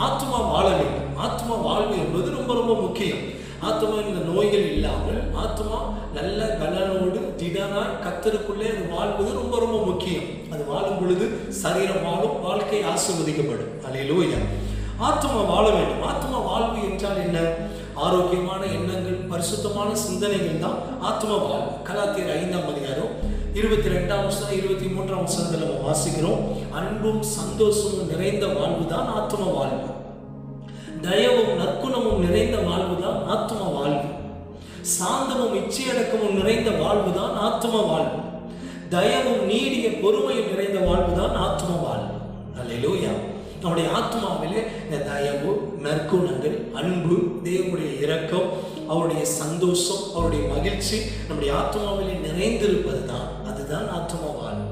ஆத்மா வாழ வேண்டும். ஆத்மா வாழ்வு என்பது ரொம்ப ரொம்ப முக்கியம். ஆத்மா இந்த நோய்கள் இல்லாமல் ஆத்மா நல்ல பலனோடு திடனாய் கர்த்தருக்குள்ளே அது வாழ்வது ரொம்ப ரொம்ப முக்கியம். அது வாழும் பொழுது சரீரம் வாழும், வாழ்க்கை ஆசீர்வதிக்கப்படும். அல்லேலூயா. ஆத்மா வாழ வேண்டும். ஆத்மா வாழ்வு என்றால் என்ன? ஆரோக்கியமான எண்ணங்கள், பரிசுத்தமான சிந்தனைகள் தான் ஆத்மா வாழ்வு. கலாத்தியர் 5ஆம் அதிகாரம் 22ஆம் வசனம் 23ஆம் வசனத்தில் நம்ம வாசிக்கிறோம், அன்பும் சந்தோஷமும் நிறைந்த வாழ்வு தான் ஆத்ம வாழ்வு. தயவும் நற்குணமும் நிறைந்த வாழ்வுதான் ஆத்ம வாழ்வு. சாந்தமும் இச்சையடக்கமும் நிறைந்த வாழ்வுதான் ஆத்ம வாழ்வு. தயவும் நீடிய பொறுமையும் நிறைந்த வாழ்வுதான் ஆத்ம வாழ்வு. அல்லேலூயா. நம்முடைய ஆத்மாவிலே இந்த தயவு, நற்குணங்கள், அன்பு, தேவனுடைய இரக்கம், அவருடைய சந்தோஷம், அவருடைய மகிழ்ச்சி நம்முடைய ஆத்மாவிலே நிறைந்திருப்பது தான், அதுதான் ஆத்மா வாழ்வு.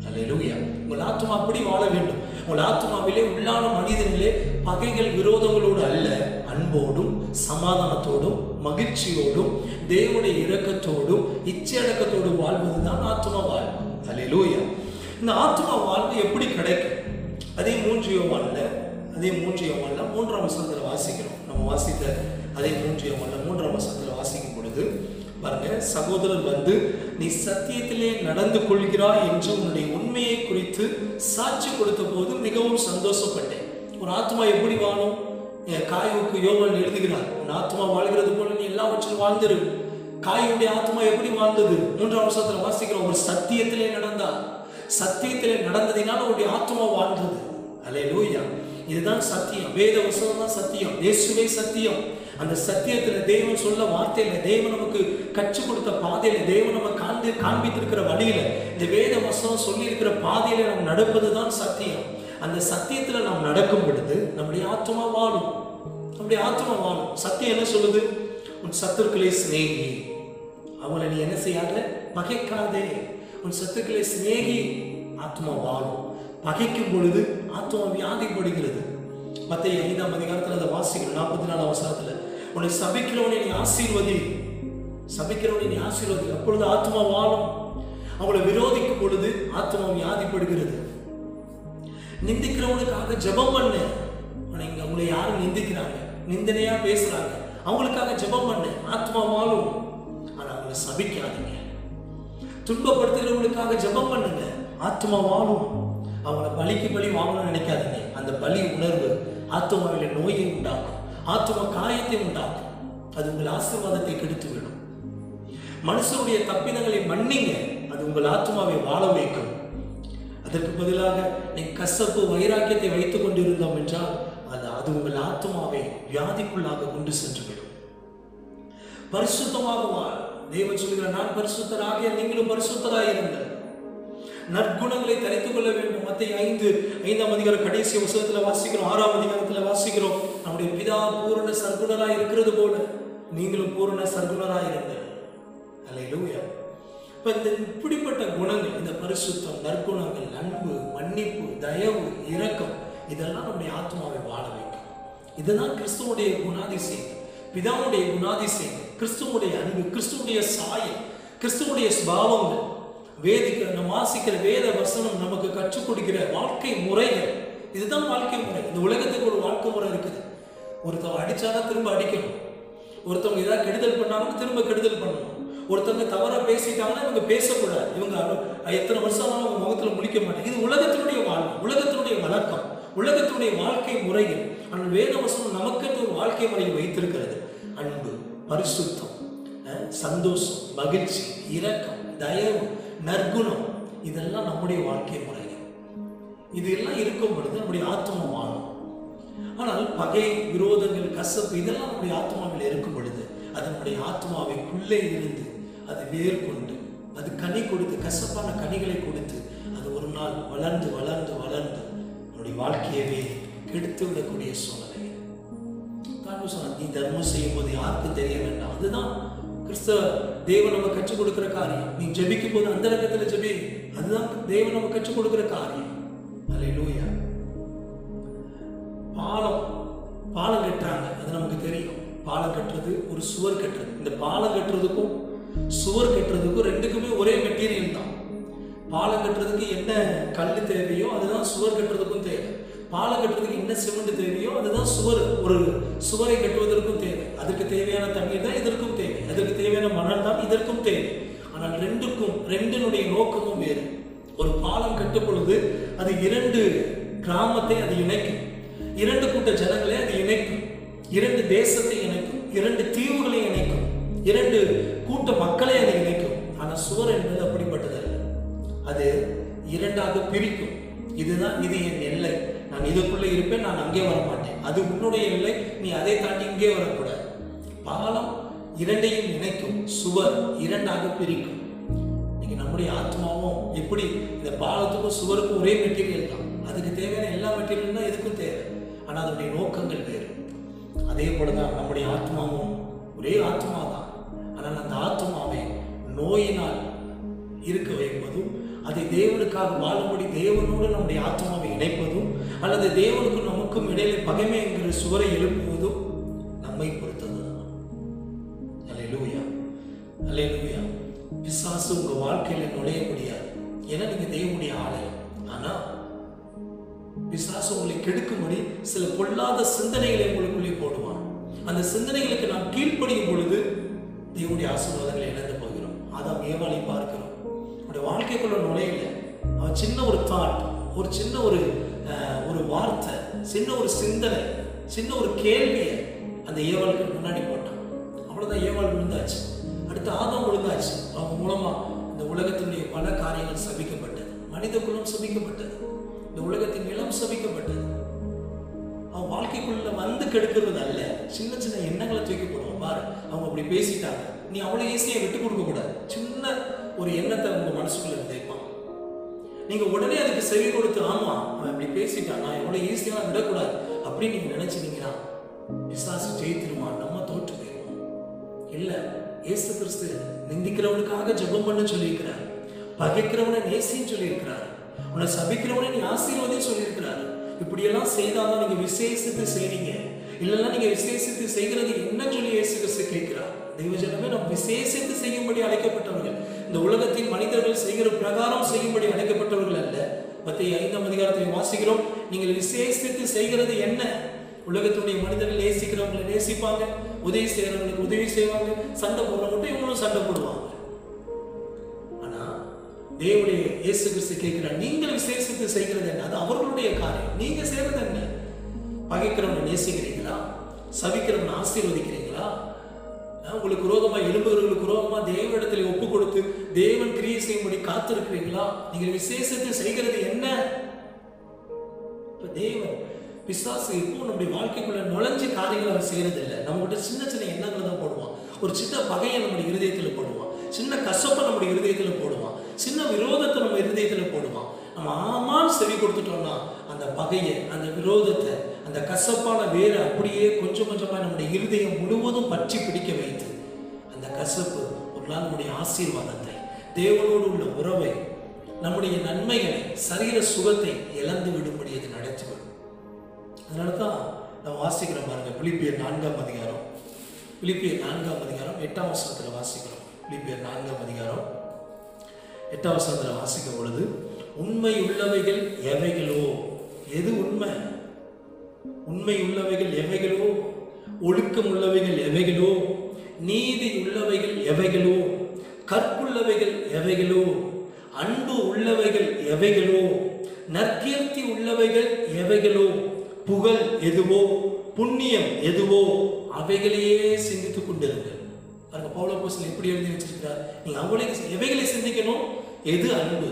அல்லேலூயா. உங்கள் ஆத்மா அப்படி வாழ வேண்டும். உங்கள் ஆத்மாவிலே உள்ளான மனிதனிலே பகைகள், விரோதங்களோடு அல்ல, அன்போடும் சமாதானத்தோடும் மகிழ்ச்சியோடும் தேவனுடைய இரக்கத்தோடும் இச்சையடக்கத்தோடும் வாழ்வதுதான் ஆத்மா வாழ்வு. அல்லேலூயா. இந்த ஆத்மா வாழ்வு எப்படி கிடைக்கும்? அதே 3 யோவான்ல 3ஆம் வசனத்தில் வாசிக்கிறோம். நம்ம வாசித்த அதே 3 யோவான்ல 3ஆம் வசனத்தில் வாசிக்கும் பொழுது பாருங்க, சகோதரர் வந்து நீ சத்தியத்திலே நடந்து கொள்கிறாய் என்று உன்னுடைய உண்மையை குறித்து சாட்சி கொடுத்த போது மிகவும் சந்தோஷப்பட்டேன். ஒரு ஆத்மா எப்படி வாழும்? காயுக்கு யோவான் எழுதுகிறார், உன் ஆத்மா வாழ்கிறது போல நீ எல்லாவற்றிலும் வாழ்ந்திரு. காயுடைய ஆத்மா எப்படி வாழ்ந்தது? 3ஆம் வசனத்தில் வாசிக்கிறோம், ஒரு சத்தியத்திலே நடந்தார். சத்தியத்திலே நடந்ததினால் அவருடைய ஆத்மா வாழ்ந்தது. அல்லேலூயா. இதுதான் சத்தியம். வேத வசனம் தான் சத்தியம். இயேசுவே சத்தியம். அந்த சத்தியத்துல தேவன் சொல்ல வார்த்தையில, தேவன் நமக்கு கற்றுக் கொடுத்த பாதையில, தேவன் நம்ம காண்பித்திருக்கிற வழியில, இந்த வேத வசனம் சொல்லி இருக்கிற பாதையில நாம் நடப்பதுதான் சத்தியம். அந்த சத்தியத்துல நாம் நடக்கும் பொழுது நம்முடைய ஆத்மா வாழும். நம்முடைய ஆத்மா வாழும். சத்தியம் என்ன சொல்லுது? உன் சத்துருக்களை சிநேகி, அவங்களை நீ என்ன செய்யாத? பகைக்காதே. உன் சத்துருக்களை சிநேகி. ஆத்மா வாழும். பகைக்கும் பொழுது ஆத்மா வியாதிப்படுகிறது. மத்தேயு 5ஆம் அதிகாரத்தில் அதை வாசிக்கிறோம். 44ஆம் வசனத்துல, உன்னை சபிக்கிறவனை நீ ஆசீர்வதி, சபிக்கிறவனை நீ ஆசீர்வதி, அப்பொழுது ஆத்மா வாழும். அவளை விரோதிக்கும் பொழுது ஆத்மா வியாதிப்படுகிறது. நிந்திக்கிறவனுக்காக ஜெபம் பண்ணு. உங்களை யாரும் நிந்திக்கிறாங்க, நிந்தனையா பேசுறாங்க, அவங்களுக்காக ஜெபம் பண்ணு, ஆத்மா வாழும். ஆனா அவங்களை சபிக்காதீங்க. துன்பப்படுத்துகிறவங்களுக்காக ஜெபம் பண்ணுங்க, ஆத்மா வாழும். அவங்கள பலிக்கு பலி வாங்கணும்னு நினைக்காதீங்க. அந்த பலி உணர்வு ஆத்மாவில நோயை உண்டாக்கும், ஆத்மா காயத்தை உண்டாக்கும். அது உங்கள் ஆசீர்வாதத்தை கெடுத்து விடும். மனுஷனுடைய தப்பிதங்களை மன்னிங்க, அது உங்கள் ஆத்மாவை வாழ வைக்கும். அதற்கு பதிலாக நீ கசப்பு வைராக்கியத்தை வைத்துக் கொண்டிருந்தோம் என்றால் அது உங்கள் ஆத்மாவை வியாதிக்குள்ளாக கொண்டு சென்றுவிடும். பரிசுத்தமாக தேவன் சொல்கிறார், நான் பரிசுத்தராகிய நீங்களும் பரிசுத்தராயிருங்கள். நற்குணங்களை தரித்துக் கொள்ள வேண்டும். மத்தேயு 5ஆம் அதிகாரம் கடைசி வசனத்துல வாசிக்கிறோம், 6ஆம் அதிகாரத்துல வாசிக்கிறோம், நம்முடைய பிதா பூரண சர்க்குணராய் இருக்கிறது போல நீங்களும் பூரண சர்க்குணராயிருங்கள். அல்லேலூயா. இப்ப இந்த இப்படிப்பட்ட குணங்கள், இந்த பரிசுத்தம், நற்குணங்கள், அன்பு, மன்னிப்பு, தயவு, இரக்கம், இதெல்லாம் நம்முடைய ஆத்மாவை வாழ வைக்கும். இதுதான் கிறிஸ்துவுடைய குணாதிசயம், பிதாவுடைய குணாதிசயம், கிறிஸ்துவுடைய அன்பு, கிறிஸ்துவுடைய சாயல், கிறிஸ்துவுடைய சுபாவங்கள். நம்ம வாசிக்கிற வேத வசனம் நமக்கு கற்றுக் கொடுக்கிற வாழ்க்கை முறைகள், இதுதான் வாழ்க்கை முறை. இந்த உலகத்துக்கு ஒரு வாழ்க்கை முறை இருக்குது. ஒருத்தவங்க அடிச்சாதான் திரும்ப அடிக்கணும், ஒருத்தவங்க ஏதாவது கெடுதல் பண்ணாங்கன்னா திரும்ப கெடுதல் பண்ணணும், ஒருத்தவங்க தவறா பேசிட்டாங்கன்னா இவங்க பேசக்கூடாது, இவங்க எத்தனை வருஷம் அவங்க முகத்துல முடிக்க மாட்டாங்க. இது உலகத்தினுடைய வாழ்க்கை, உலகத்தினுடைய வழக்கம், உலகத்தினுடைய வாழ்க்கை முறைகள். ஆனால் வேத வசனம் நமக்கு ஒரு வாழ்க்கை முறையை வைத்திருக்கிறது. அன்பு, பரிசுத்தம், சந்தோஷம், மகிழ்ச்சி, இரக்கம், தயவு, நற்குணம், இதெல்லாம் நம்முடைய வாழ்க்கை முறைகள். இது எல்லாம் இருக்கும் பொழுது நம்முடைய ஆத்மா வாழும். ஆனால் பகை, விரோதங்கள், கசப்பு, இதெல்லாம் நம்முடைய ஆத்மாவில் இருக்கும் பொழுது அது நம்முடைய ஆத்மாவைக்குள்ளே இருந்து அது வேர் கொண்டு அது கனி கொடுத்து, கசப்பான கனிகளை கொடுத்து, அது ஒரு நாள் வளர்ந்து வளர்ந்து வளர்ந்து நம்முடைய வாழ்க்கையவே கெடுத்து விடக்கூடிய சூழ்நிலை. நீ தர்மம் செய்யும் போது யாருக்கும் தெரிய வேண்டாம். அதுதான் கிறிஸ்தவ தேவன் நம்ம கற்றுக் கொடுக்கிற காரியம். நீ ஜெபிக்கும் போது அந்த ரகத்துல ஜெபி, அதுதான் தேவன் நம்ம கற்றுக் கொடுக்கிற காரியம். அல்லேலூயா. பாலம் கட்டுறாங்க, அது நமக்கு தெரியும். பாலம் கட்டுறது ஒரு சுவர் கட்டுறது. இந்த பாலம் கட்டுறதுக்கும் சுவர் கட்டுறதுக்கும் ரெண்டுக்குமே ஒரே மெட்டீரியல் தான். பாலம் கட்டுறதுக்கு என்ன கல் தேவையோ அதுதான் சுவர் கட்டுறதுக்கும் தேவை. பாலம் கட்டுறதுக்கு என்ன சிமெண்ட் தேவையோ அதுதான் ஒரு சுவரை கட்டுவதற்கும் தேவை. அதற்கு தேவையான தண்ணீர் தான் இதற்கும் தேவை, அதற்கு தேவையான மணல் தான் இதற்கும் தேவை. ஆனால் ரெண்டினுடைய நோக்கமும் வேறு. ஒரு பாலம் கட்டும் பொழுது அது 2 கிராமத்தை அது இணைக்கும், 2 கூட்ட ஜனங்களை அது இணைக்கும், 2 தேசத்தை இணைக்கும், 2 தீவுகளை இணைக்கும், 2 கூட்ட மக்களை அது இணைக்கும். ஆனால் சுவர் என்பது அப்படிப்பட்டதல்ல. அது 2ஆக பிரிக்கும். இதுதான், இது என் எல்லை, நான் இதுக்குள்ளே இருப்பேன், நான் அங்கே வர மாட்டேன், அது உன்னுடைய எல்லை, நீ அதை தாண்டி இங்கே வரக்கூடாது. பாலம் 2ஐயும் இணைக்கும், சுவர் 2ஆக பிரிக்கும். இன்னைக்கு நம்முடைய ஆத்மாவும் எப்படி, இந்த பாலத்துக்கும் சுவருக்கும் ஒரே மெட்டீரியல் தான், அதுக்கு தேவையான எல்லா மெட்டீரியலும் தான் இதுக்கும் தேவை. ஆனால் அதனுடைய நோக்கங்கள் வேறு. அதே போலதான் நம்முடைய ஆத்மாவும் ஒரே ஆத்மா தான். ஆனால் அந்த ஆத்மாவை நோயினால் இருக்க வைப்பதும், அதை தேவனுக்காக வாழும்படி தேவனோடு நம்முடைய ஆத்மாவை இணைப்பதும், அல்லது தேவனுக்கும் நமக்கும் இடையிலே பகைமை என்கிற சுவரை எழுப்புவதும் நம்மை பொறுத்தது. அல்லேலூயா, அல்லேலூயா. பிசாசு உங்க வாழ்க்கையில நுழைய முடியாது, ஏன்னா நீங்க தேவனுடைய ஆலயம். ஆனா பிசாசு உங்களை கெடுக்கும்படி சில பொல்லாத சிந்தனைகளை உங்களுக்குள்ளே போடுவான். அந்த சிந்தனைகளுக்கு நாம் கீழ்ப்படியும் பொழுது தேவனுடைய ஆசீர்வாதங்களை இழந்து போகிறோம். அதான் ஏவாளை பார்க்கிறோம். அவனுடைய வாழ்க்கைக்குள்ள நுழையில அவன் சின்ன ஒரு தாட், ஒரு சின்ன ஒரு வார்த்தை, சின்ன ஒரு சிந்தனை, சின்ன ஒரு கேள்வியை அந்த ஏவாளுக்கு முன்னாடி போட்டான். அவ்வளவுதான், ஏவாள் விழுந்தாச்சு. அடுத்து ஆதாம் விழுந்தாச்சு. அவங்க மூலமா இந்த உலகத்தினுடைய பல காரியங்கள் சபிக்கப்பட்டது, மனித குலம் சபிக்கப்பட்டது, இந்த உலகத்தின் நிலம் சபிக்கப்பட்டது. அவன் வாழ்க்கைக்குள்ள வந்து கெடுக்கிறது அல்ல, சின்ன சின்ன எண்ணங்களை தூக்கி போடுவான். பாரு, அவங்க அப்படி பேசிட்டாங்க, நீ அவ்வளவு ஈஸியா விட்டு கொடுக்க கூடாது. சின்ன ஒரு எண்ணத்தை உங்க மனசுக்குள்ள தேய்ப்பான். நீங்க உடனே அதுக்கு செவி கொடுத்து, ஆமா அவன் இப்படி பேசிட்டான், நான் எவ்வளவு ஈஸியா விடக்கூடாது அப்படின்னு நீங்க நினைச்சீங்கன்னா பிசாசு ஜெயித்திருவான், நம்ம தோற்று போயிருவோம். இல்ல, இயேசு கிறிஸ்து நிந்திக்கிறவனுக்காக ஜெபம் பண்ண சொல்லியிருக்கிறார், பகைக்கிறவனை நேசின்னு சொல்லியிருக்கிறார், உன்னை சபிக்கிறவனை நீ ஆசீர்வதின்னு சொல்லியிருக்கிறார். இப்படியெல்லாம் செய்தாதான் நீங்க விசேஷித்து செய்றீங்க, இல்லைன்னா நீங்க விசேஷித்து செய்கிறது என்ன சொல்லி இயேசு கிறிஸ்து கேட்கிறார். தெய்வஜனமே, நாம் விசேஷித்து செய்யும்படி அழைக்கப்பட்டவர்கள், இந்த உலகத்தின் மனிதர்கள் செய்கிற பிரகாரம் செய்யும்படி அழைக்கப்பட்டவர்கள் அல்ல. மத்தேயு 5ஆம் அதிகாரத்தில் வாசிக்கிறோம், நீங்கள் விசேஷித்து செய்கிறது என்ன? உலகத்துடைய மனிதர்கள் நேசிக்கிறவங்களை நேசிப்பாங்க, உதவி செய்யறவங்களுக்கு உதவி செய்வாங்க, சண்டை போடுறவங்க இவங்களும் சண்டை போடுவாங்க. ஆனா தேவனுடைய இயேசு கிறிஸ்து கேட்கிறார், நீங்கள் விசேஷித்து செய்கிறது என்ன? அது அவர்களுடைய காரியம், நீங்க செய்யறது என்ன? பகைக்கிறவனை நேசிக்கிறீங்களா? சபிக்கிறவனை ஆசீர்வதிக்கிறீங்களா? உங்களுக்கு விரோதமாக எழும்புகிறவர்களுக்கு விரோதமாக தேவனிடத்தில் ஒப்பு கொடுத்து தேவன் கிரியை செய்யும்படி காத்திருக்கிறீங்களா? நீங்கள் விசேஷத்தை செய்கிறது என்ன? இப்ப தேவன் பிசாசு இப்போ நம்முடைய வாழ்க்கைக்குள்ள நுழைஞ்சு காரியங்களை அவன் செய்யறது இல்லை. நம்மகிட்ட சின்ன சின்ன எண்ணங்களை தான் போடுவான். ஒரு சின்ன பகையை நம்முடைய இருதயத்தில் போடுவான், சின்ன கசப்பை நம்முடைய இருதயத்தில் போடுவான், சின்ன விரோதத்தை நம்ம இருதயத்தில் போடுவான். நம்ம ஆமான்னு செவி கொடுத்துட்டோம்னா அந்த பகையை, அந்த விரோதத்தை, அந்த கசப்பான வேரை அப்படியே கொஞ்சம் கொஞ்சமாக நம்முடைய இருதயம் முழுவதும் பற்றி பிடிக்க வைத்து அந்த கசப்பு ஒரு நாள் நம்முடைய ஆசீர்வாதத்தை, தேவனோடு உள்ள உறவை, நம்முடைய நன்மைகளை, சரீர சுகத்தை இழந்து விடும்படி அது நடத்திவிடும். அதனால தான் நம்ம வாசிக்கிறோம் பாருங்க, பிலிப்பியர் 4ஆம் அதிகாரம், பிலிப்பியர் 4ஆம் அதிகாரம் 8ஆம் வசனத்தில் வாசிக்கிறோம். பிலிப்பியர் 4ஆம் அதிகாரம் 8ஆம் வசனத்தில் வாசிக்கும் பொழுது, உண்மை உள்ளவைகள் எவைகளோ, எது உண்மை? உண்மை உள்ளவைகள் எவைகளோ, ஒழுக்கம் உள்ளவைகள் எவைகளோ, நீதி உள்ளவைகள் எவைகளோ, கற்புள்ளவைகள் எவைகளோ, அன்பு உள்ளவைகள் எவைகளோ, நற்கீர்த்தி உள்ளவைகள் எவைகளோ, புகழ் எதுவோ, புண்ணியம் எதுவோ, அவைகளையே சிந்தித்துக் கொண்டிருங்கள். பவுல் அப்போஸ்தலன் எப்படி எழுதி வச்சிருக்கிறார்? நீங்க எவைகளை சிந்திக்கணும்? எது அன்பு,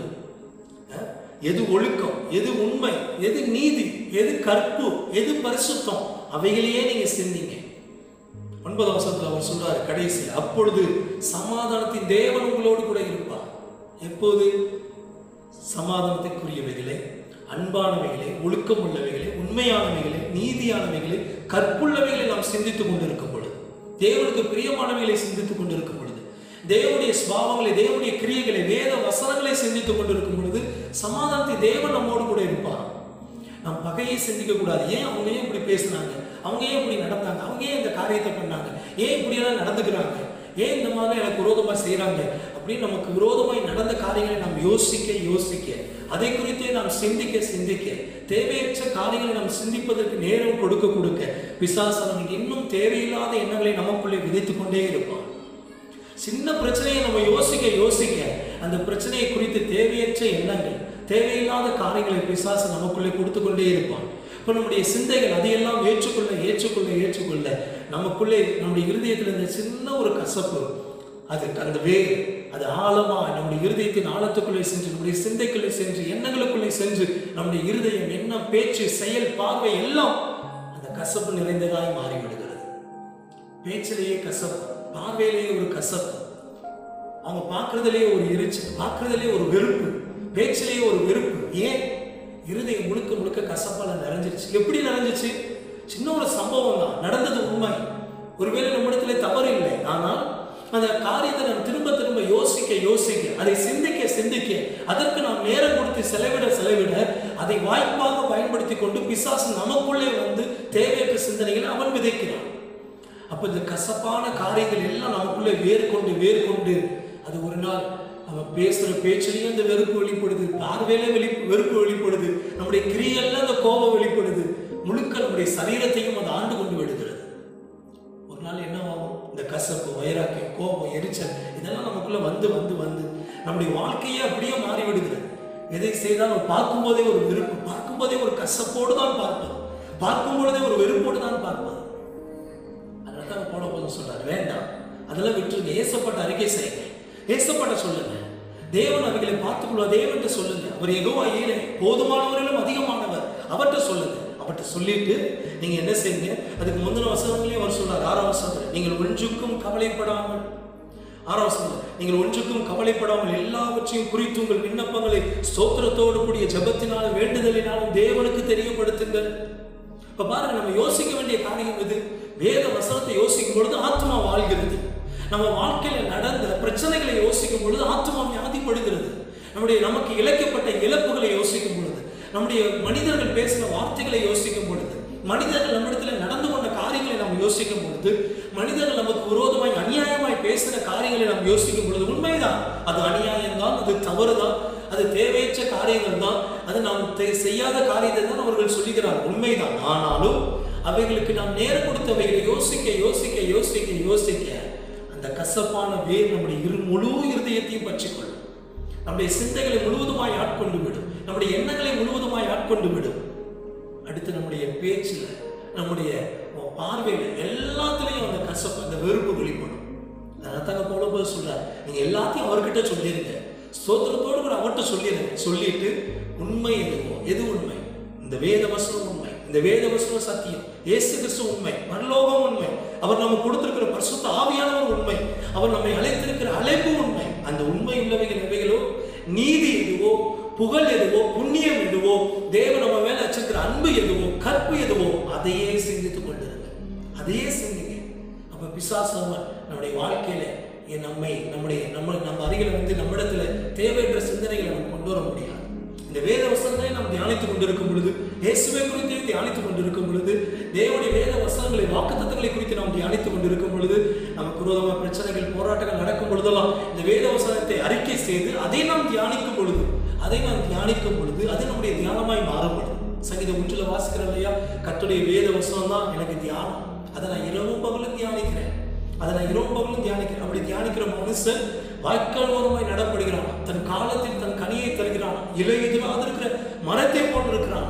எது ஒழுக்கம், எது உண்மை, எது நீதி, எது கற்பு, எது பரிசுத்தம், அவைகளையே நீங்க சிந்திங்க. 9ஆம் வசனத்தில் அவர் சொல்றாரு கடைசி, அப்பொழுது சமாதானத்தின் தேவன் உங்களோடு கூட இருப்பார். எப்போது? சமாதானத்திற்குரியவைகளை, அன்பானவைகளை, ஒழுக்கம் உள்ளவைகளை, உண்மையானவைகளை, நீதியானவைகளை, கற்புள்ளவைகளை நாம் சிந்தித்துக் கொண்டிருக்கும் பொழுது, தேவனுக்கு பிரியமானவைகளை சிந்தித்துக் கொண்டிருக்கும் பொழுது, தேவனுடைய சுபாவங்களை, தேவனுடைய கிரியைகளை, வேத வசனங்களை சிந்தித்துக் கொண்டிருக்கும் பொழுது சமாதானத்தை தேவன் நம்மோடு கூட இருப்பார். நம் பகையை சிந்திக்க கூடாது. ஏன் அவங்க ஏன் இப்படி பேசினாங்க, அவங்க ஏன் இப்படி நடந்தாங்க, அவங்க ஏன் இந்த காரியத்தை பண்ணாங்க, ஏன் இப்படியெல்லாம் நடந்துக்கிறாங்க, ஏன் இந்த மாதிரி எனக்கு விரோதமாக செய்கிறாங்க அப்படின்னு நமக்கு விரோதமாய் நடந்த காரியங்களை நாம் யோசிக்க அதை குறித்தே நாம் சிந்திக்க தேவையற்ற காரியங்களை நாம் சிந்திப்பதற்கு நேரம் கொடுக்க பிசாசு இன்னும் தேவையில்லாத எண்ணங்களை நமக்குள்ளே விதைத்துக் கொண்டே இருப்பான். சின்ன பிரச்சனையை நம்ம யோசிக்க அந்த பிரச்சனையை குறித்து தேவையற்ற எண்ணங்கள், தேவையில்லாத காரியங்களை பிசாசு நமக்குள்ளே கொடுத்து கொண்டே இருப்பான். இப்போ நம்முடைய சிந்தைகள் அதையெல்லாம் ஏற்றுக்கொள்ள நமக்குள்ளே, நம்முடைய இருதயத்தில் இருந்த சின்ன ஒரு கசப்பு, அது அந்த வேறு அது ஆழமா நம்முடைய இருதயத்தின் ஆழத்துக்குள்ளே சென்று, நம்முடைய சிந்தைக்குள்ளே சென்று, எண்ணங்களுக்குள்ளே சென்று, நம்முடைய இருதயம், எண்ணம், பேச்சு, செயல், பார்வை எல்லாம் அந்த கசப்பு நிறைந்ததாய் மாறிவிடுகிறது. பேச்சிலேயே கசப்பு, பார்வையிலேயே ஒரு கசப்பு, அவங்க பார்க்கறதுலேயே ஒரு எரிச்சல், பார்க்கறதுலேயே ஒரு வெறுப்பு, பேச்சிலேயே ஒரு வெறுப்பு. ஏன்? இருதயம் முழுக்க கசப்பால நிறைஞ்சிருச்சு. எப்படி நிறைஞ்சிச்சு? சின்ன ஒரு சம்பவம் தான் நடந்தது, உண்மை. ஒருவேளை நம்மிடத்துல தவறு இல்லை, ஆனால் அந்த காரியத்தை நாம் திரும்ப யோசிக்க அதை சிந்திக்க அதற்கு நாம் நேரம் கொடுத்து செலவிட அதை வாய்ப்பாக பயன்படுத்தி கொண்டு பிசாசு நமக்குள்ளே வந்து தேவையற்ற சிந்தனைகளை அவன் விதைக்கிறான். அப்ப இந்த கசப்பான காரியங்கள் எல்லாம் நமக்குள்ளே வேர் கொண்டு அது ஒரு நாள் நம்ம பேசுற பேச்சிலேயே அந்த வெறுப்பு வெளிப்படுது, பார்வையிலே வெறுப்பு வெளிப்படுது, நம்முடைய கிரியையில அந்த கோபம் வெளிப்படுது, முழுக்க நம்முடைய சரீரத்தையும் அது ஆண்டு கொண்டு விடுகிறது. ஒரு நாள் என்ன ஆகும்? இந்த கசப்பு, வைராக்கியம், கோபம், எரிச்சல் இதெல்லாம் நமக்குள்ள வந்து நம்முடைய வாழ்க்கையே அப்படியே மாறிவிடுகிறது. எதை செய்தாலும் பார்க்கும் போதே ஒரு வெறுப்பு, பார்க்கும் போதே ஒரு கசப்போடு தான் பார்ப்பது, பார்க்கும் பொழுதே ஒரு வெறுப்போடு தான் பார்ப்பது. அதனால்தான் போன போதும் சொல்றாரு, வேண்டாம் அதெல்லாம் விட்டுருங்க, ஏசப்பட்ட அறிக்கை செய்யுங்க, ஏசப்பட்ட சொல்லுங்க, தேவன் அவைகளை பார்த்துக்கொள்வார், தேவன்கிட்ட சொல்லுங்க, அவர் யெகோவா ஈரே, போதுமானவரிலும் அதிகமானவர், அவர்கிட்ட சொல்லுங்க. அவர்கிட்ட சொல்லிட்டு நீங்க என்ன செய்யுங்க? அதுக்கு முந்தின வசனங்களையும் அவர் சொல்றார். 6ஆம் வசனம், நீங்கள் ஒன்றுக்கும் கவலைப்படாமல், 6ஆம் வசனம், நீங்கள் ஒன்றுக்கும் கவலைப்படாமல் எல்லாவற்றையும் குறித்து உங்கள் விண்ணப்பங்களை ஸ்தோத்திரத்தோடு கூடிய ஜெபத்தினாலும் வேண்டுதலினாலும் தேவனுக்கு தெரியப்படுத்துங்கள். இப்ப பாருங்க, நம்ம யோசிக்க வேண்டிய காரியம் இது. வேத வசனத்தை யோசிக்கும் பொழுது ஆத்மா வாழ்கிறது. நம்ம வாழ்க்கையில நடந்த பிரச்சனைகளை யோசிக்கும் பொழுது ஆத்மா வியாதிப்படுகிறது. நமக்கு இழைக்கப்பட்ட இழப்புகளை யோசிக்கும் பொழுது, நம்முடைய மனிதர்கள் பேசின வார்த்தைகளை யோசிக்கும் பொழுது, மனிதர்கள் நம்மிடத்தில் நடந்து கொண்ட காரியங்களை நாம் யோசிக்கும் பொழுது, மனிதர்கள் நமக்கு விரோதமாய் அநியாயமாய் பேசின காரியங்களை நாம் யோசிக்கும் பொழுது, உண்மைதான் அது அநியாயம்தான், அது தவறுதான், அது தேவையற்ற காரியங்கள் தான், அது நாம் செய்யாத காரியத்தை தான் அவர்கள் சொல்லுகிறார், உண்மைதான். ஆனாலும் அவைகளுக்கு நாம் நேரம் கொடுத்தவைகளை யோசிக்க அந்த கசப்பான வேர் நம்முடைய முழு இருதயத்தையும் பற்றிக்கொள்ளும். நம்முடைய சிந்தைகளை முழுவதுமாய் ஆட்கொண்டு விடும், நம்முடைய எண்ணங்களை முழுவதுமாய் ஆட்கொண்டு விடும். அடுத்து நம்முடைய பேச்சில், நம்முடைய பார்வையில் எல்லாத்திலையும் அந்த கசப்பு, அந்த வெறுப்பு வெளிப்படும். அதனால பவுல் சொல்றார், நீங்க எல்லாத்தையும் அவர்கிட்ட சொல்லிருங்க, ஸ்தோத்திரத்தோடு கூட அவர்கிட்ட சொல்லிடுங்க. சொல்லிட்டு உண்மை எதுவோ, எது உண்மை, இந்த வேத வசனம் உண்மை, இந்த வேத வசனம் சத்தியம், இயேசு கிறிஸ்து உண்மை, பரலோகம் உண்மை, அவர் நமக்கு கொடுத்திருக்கிற பரிசுத்த ஆவியானவர் உண்மை, அவர் நம்மை அழைத்திருக்கிற அழைப்பு உண்மை, அந்த உண்மை உள்ளவைகள் எவைகளோ, நீதி எதுவோ, புகழ் எதுவோ, புண்ணியம் எதுவோ, தேவன் நம்ம மேல வச்சிருக்கிற அன்பு எதுவோ, கற்பு எதுவோ, அதையே சிந்தித்துக் கொண்டிருங்க, அதையே சிந்திங்க. அப்ப பிசாசு நம்முடைய வாழ்க்கையில நம்ம அருகில நம்மிடத்துல தேவையற்ற சிந்தனைகளை நம்ம கொண்டு வர முடியாது. இந்த வேத வசனங்களை நாம் தியானித்துக் கொண்டிருக்கும் பொழுது, இயேசுவை குறித்து தியானித்துக் கொண்டிருக்கும் பொழுது, தேவனுடைய வேத வசனங்களை, வாக்குத்தத்தங்களை குறித்து நாம் தியானித்துக் கொண்டிருக்கும் பொழுது, நமக்கு விரோதமான பிரச்சனைகள், போராட்டங்கள் நடக்கும் பொழுதெல்லாம் இந்த வேத வசனத்தை அறிக்கை செய்து அதை நாம் தியானிக்கும் பொழுது அது நம்முடைய தியானமாய் மாறப்படும். சங்கீதம் 1 வாசிக்கிறோம் இல்லையா, கர்த்தருடைய வேத வசனம் தான் எனக்கு தியானம், அதை நான் இரவும் பகலும் தியானிக்கிறேன். அப்படி தியானிக்கிற மனுஷன் வாய்க்கால் ஓரமாய் நடப்படுகிறான், தன் காலத்தில் தன் கனியை தருகிறான், இலையுதிராக இருக்கிற மரத்தை போன்று இருக்கிறான்.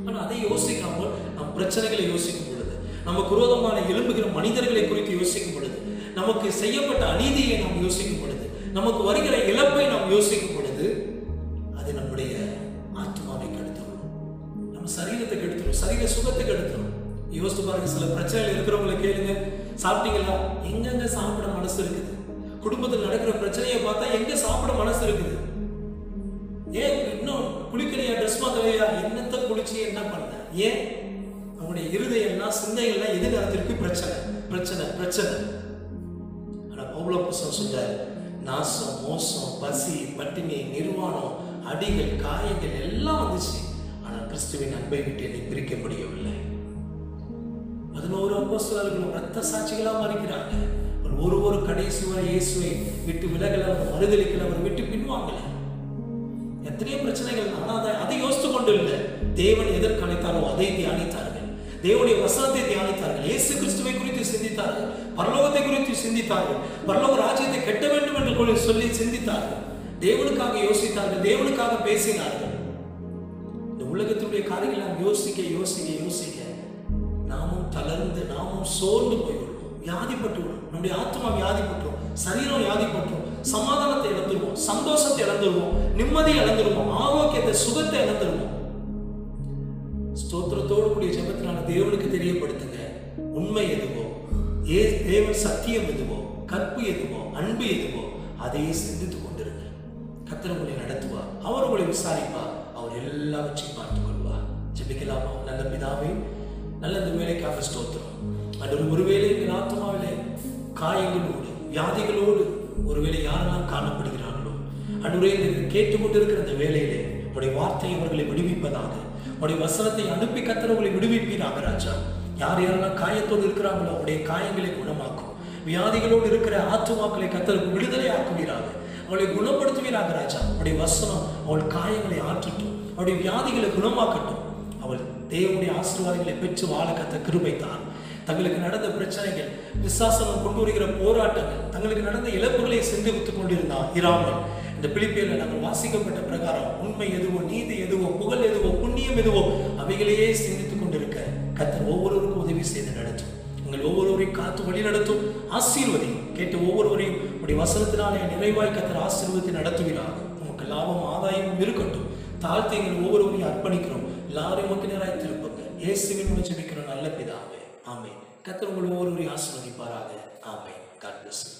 ஆனால் அதை யோசிக்காமல் நம் பிரச்சனைகளை யோசிக்கும் பொழுது, நமக்கு விரோதமான எழும்புகிற மனிதர்களை குறித்து யோசிக்கும் பொழுது, நமக்கு செய்யப்பட்ட அநீதியை நாம் யோசிக்கும் பொழுது, நமக்கு வருகிற இழப்பை நாம் யோசிக்கும் பொழுது, அது நம்முடைய ஆத்மாவை கெடுத்துடும், நம்ம சரீரத்தை கெடுத்துடும், சரீர சுகத்தை கெடுத்துடும். யோசித்து பாருங்க, சில பிரச்சனைகள் இருக்கிறவங்களை கேளுங்க, சாப்பிட்டீங்களா? எங்கெங்க சாப்பிட மனசு இருக்குது? குடும்பத்தில் நடக்கிற பிரச்சனையை பார்த்தா எங்க சாப்பிட மனசு இருக்குது? ஏன் இன்னும் குளிக்கிறையா, ட்ரெஸ் மாத்தலையா, என்னத்தை குளிச்சு என்ன பண்ண? ஏன் அவங்களுடைய இருதயம்னா, சிந்தைகள்லாம் எது நடந்திருக்கு? பிரச்சனை. ஆனா பவுலப்போஸ்தலன் சொல்றார், நாசம், மோசம், பசி, பட்டினி, நிர்வாணம், அடிகள், காயங்கள் எல்லாம் வந்துச்சு. ஆனால் கிறிஸ்துவின் அன்பை விட்டு என்னை பிரிக்க முடியவில்லை. 11 அப்போஸ்தலர்களும் இரத்த சாட்சிகளா மறிக்கிறாங்க. ஒரு கடைசி வரை இயேசுவை விட்டு விலகல, அவர் மறுதலிக்கல, அவர் விட்டு பின்வாங்கல. எத்தனையோ பிரச்சனைகள். ஆனால் அதை யோசித்து கொண்டு இல்லை, தேவன் எதற்கு அழைத்தாரோ அதை தியானித்தார்கள், தேவனுடைய வசனத்தை தியானித்தார்கள், இயேசு கிறிஸ்துவை குறித்து சிந்தித்தார்கள், பரலோகத்தை குறித்து சிந்தித்தார்கள், பரலோக ராஜ்யத்தை கட்ட வேண்டும் என்று சொல்லி சிந்தித்தார்கள், தேவனுக்காக யோசித்தார்கள், தேவனுக்காக பேசினார்கள். இந்த உலகத்தினுடைய காரியங்களை நாம் யோசிக்க நாமும் தளர்ந்து, நாமும் சோர்ந்து போய்விடுவோம், வியாதிப்பட்டு விடுவோம், நம்முடைய ஆத்மா வியாதிப்பட்டுரும், சரீரம் வியாதிப்பட்டுரும், சமாதானத்தை இழந்துருவோம், சந்தோஷத்தை இழந்துருவோம், நிம்மதியை இழந்துருவோம், ஆரோக்கியத்தை, சுகத்தை இழந்துருவோம். ஸ்தோத்திரத்தோடு கூடிய ஜெபத்தினால தேவனுக்கு தெரியப்படுத்துங்க, உண்மை எதுவோ, தேவன் சத்தியம் எதுவோ, கற்பு எதுவோ, அன்பு எதுவோ, அதையே சிந்தித்துக் கொண்டிருங்க. கர்த்தர் உங்களை நடத்துவார், அவர் உங்களை விசாரிப்பார், அவர் எல்லாவற்றையும் பார்த்துக் கொள்வார். ஜெபிக்கலாமா? நல்ல பிதாவே, நல்ல இந்த வேலைக்காக ஸ்தோத்திரம். அது ஒருவேளை எங்கள் ஆத்மாவிலே காயங்களோடு, வியாதிகளோடு ஒருவேளை யாரெல்லாம் காணப்படுகிறார்களோ, அன்றுவரே கேட்டுக்கொண்டிருக்கிற இந்த வேலையிலே உடைய வார்த்தை அவர்களை விடுவிப்பதாக, உடைய வசனத்தை அனுப்பி கர்த்தர் உங்களை விடுவிப்பீராக ராஜா. யாரெல்லாம் காயத்தோடு இருக்கிறாங்களோ அவருடைய காயங்களை குணமாக்கும், வியாதிகளோடு இருக்கிற ஆத்துமாக்களை கர்த்தருக்கு விடுதலை ஆக்குவீராக, அவளை குணப்படுத்துவீராக ராஜா. அவருடைய வசனம் அவள் காயங்களை ஆற்றட்டும், அவருடைய வியாதிகளை குணமாக்கட்டும். அவள் தேவனுடைய ஆசீர்வாதங்களை பெற்று வாழ கர்த்தர் கிருபை தார். தங்களுக்கு நடந்த பிரச்சனைகள், விசுவாசம் கொண்டு வருகிற போராட்டங்கள், தங்களுக்கு நடந்த இழப்புகளை சிந்தித்துக் இராமல் இந்த பிலிப்பியரில் நாங்கள் வாசிக்கப்பட்ட பிரகாரம் உண்மை எதுவோ, நீதி எதுவோ, புகழ் எதுவோ, புண்ணியம் எதுவோ, அவைகளையே சிந்தித்துக் கொண்டிருக்க கர்த்தர் ஒவ்வொருவருக்கும் உதவி செய்து நடத்தும். உங்கள் ஒவ்வொருவரையும் காத்து வழி நடத்தும், ஆசீர்வதி. கேட்ட ஒவ்வொருவரையும் உடைய வசனத்தினாலே நிறைவாய் கர்த்தர் ஆசீர்வதித்து நடத்துவீராக. உமக்கு லாபம் ஆதாயமும் இருக்கட்டும். தாழ்த்தி எங்கள் ஒவ்வொருவரையும் அர்ப்பணிக்கிறோம். எல்லாரையும் உமக்கு நேராய் திருப்புங்க. இயேசுவின் மூலம் ஜெபிக்கிறோம் நல்ல பிதாவே, ஆமென். கர்த்தர் உங்கள் ஒவ்வொருவரையும் ஆசீர்வதிப்பாராக. ஆமென். God bless you.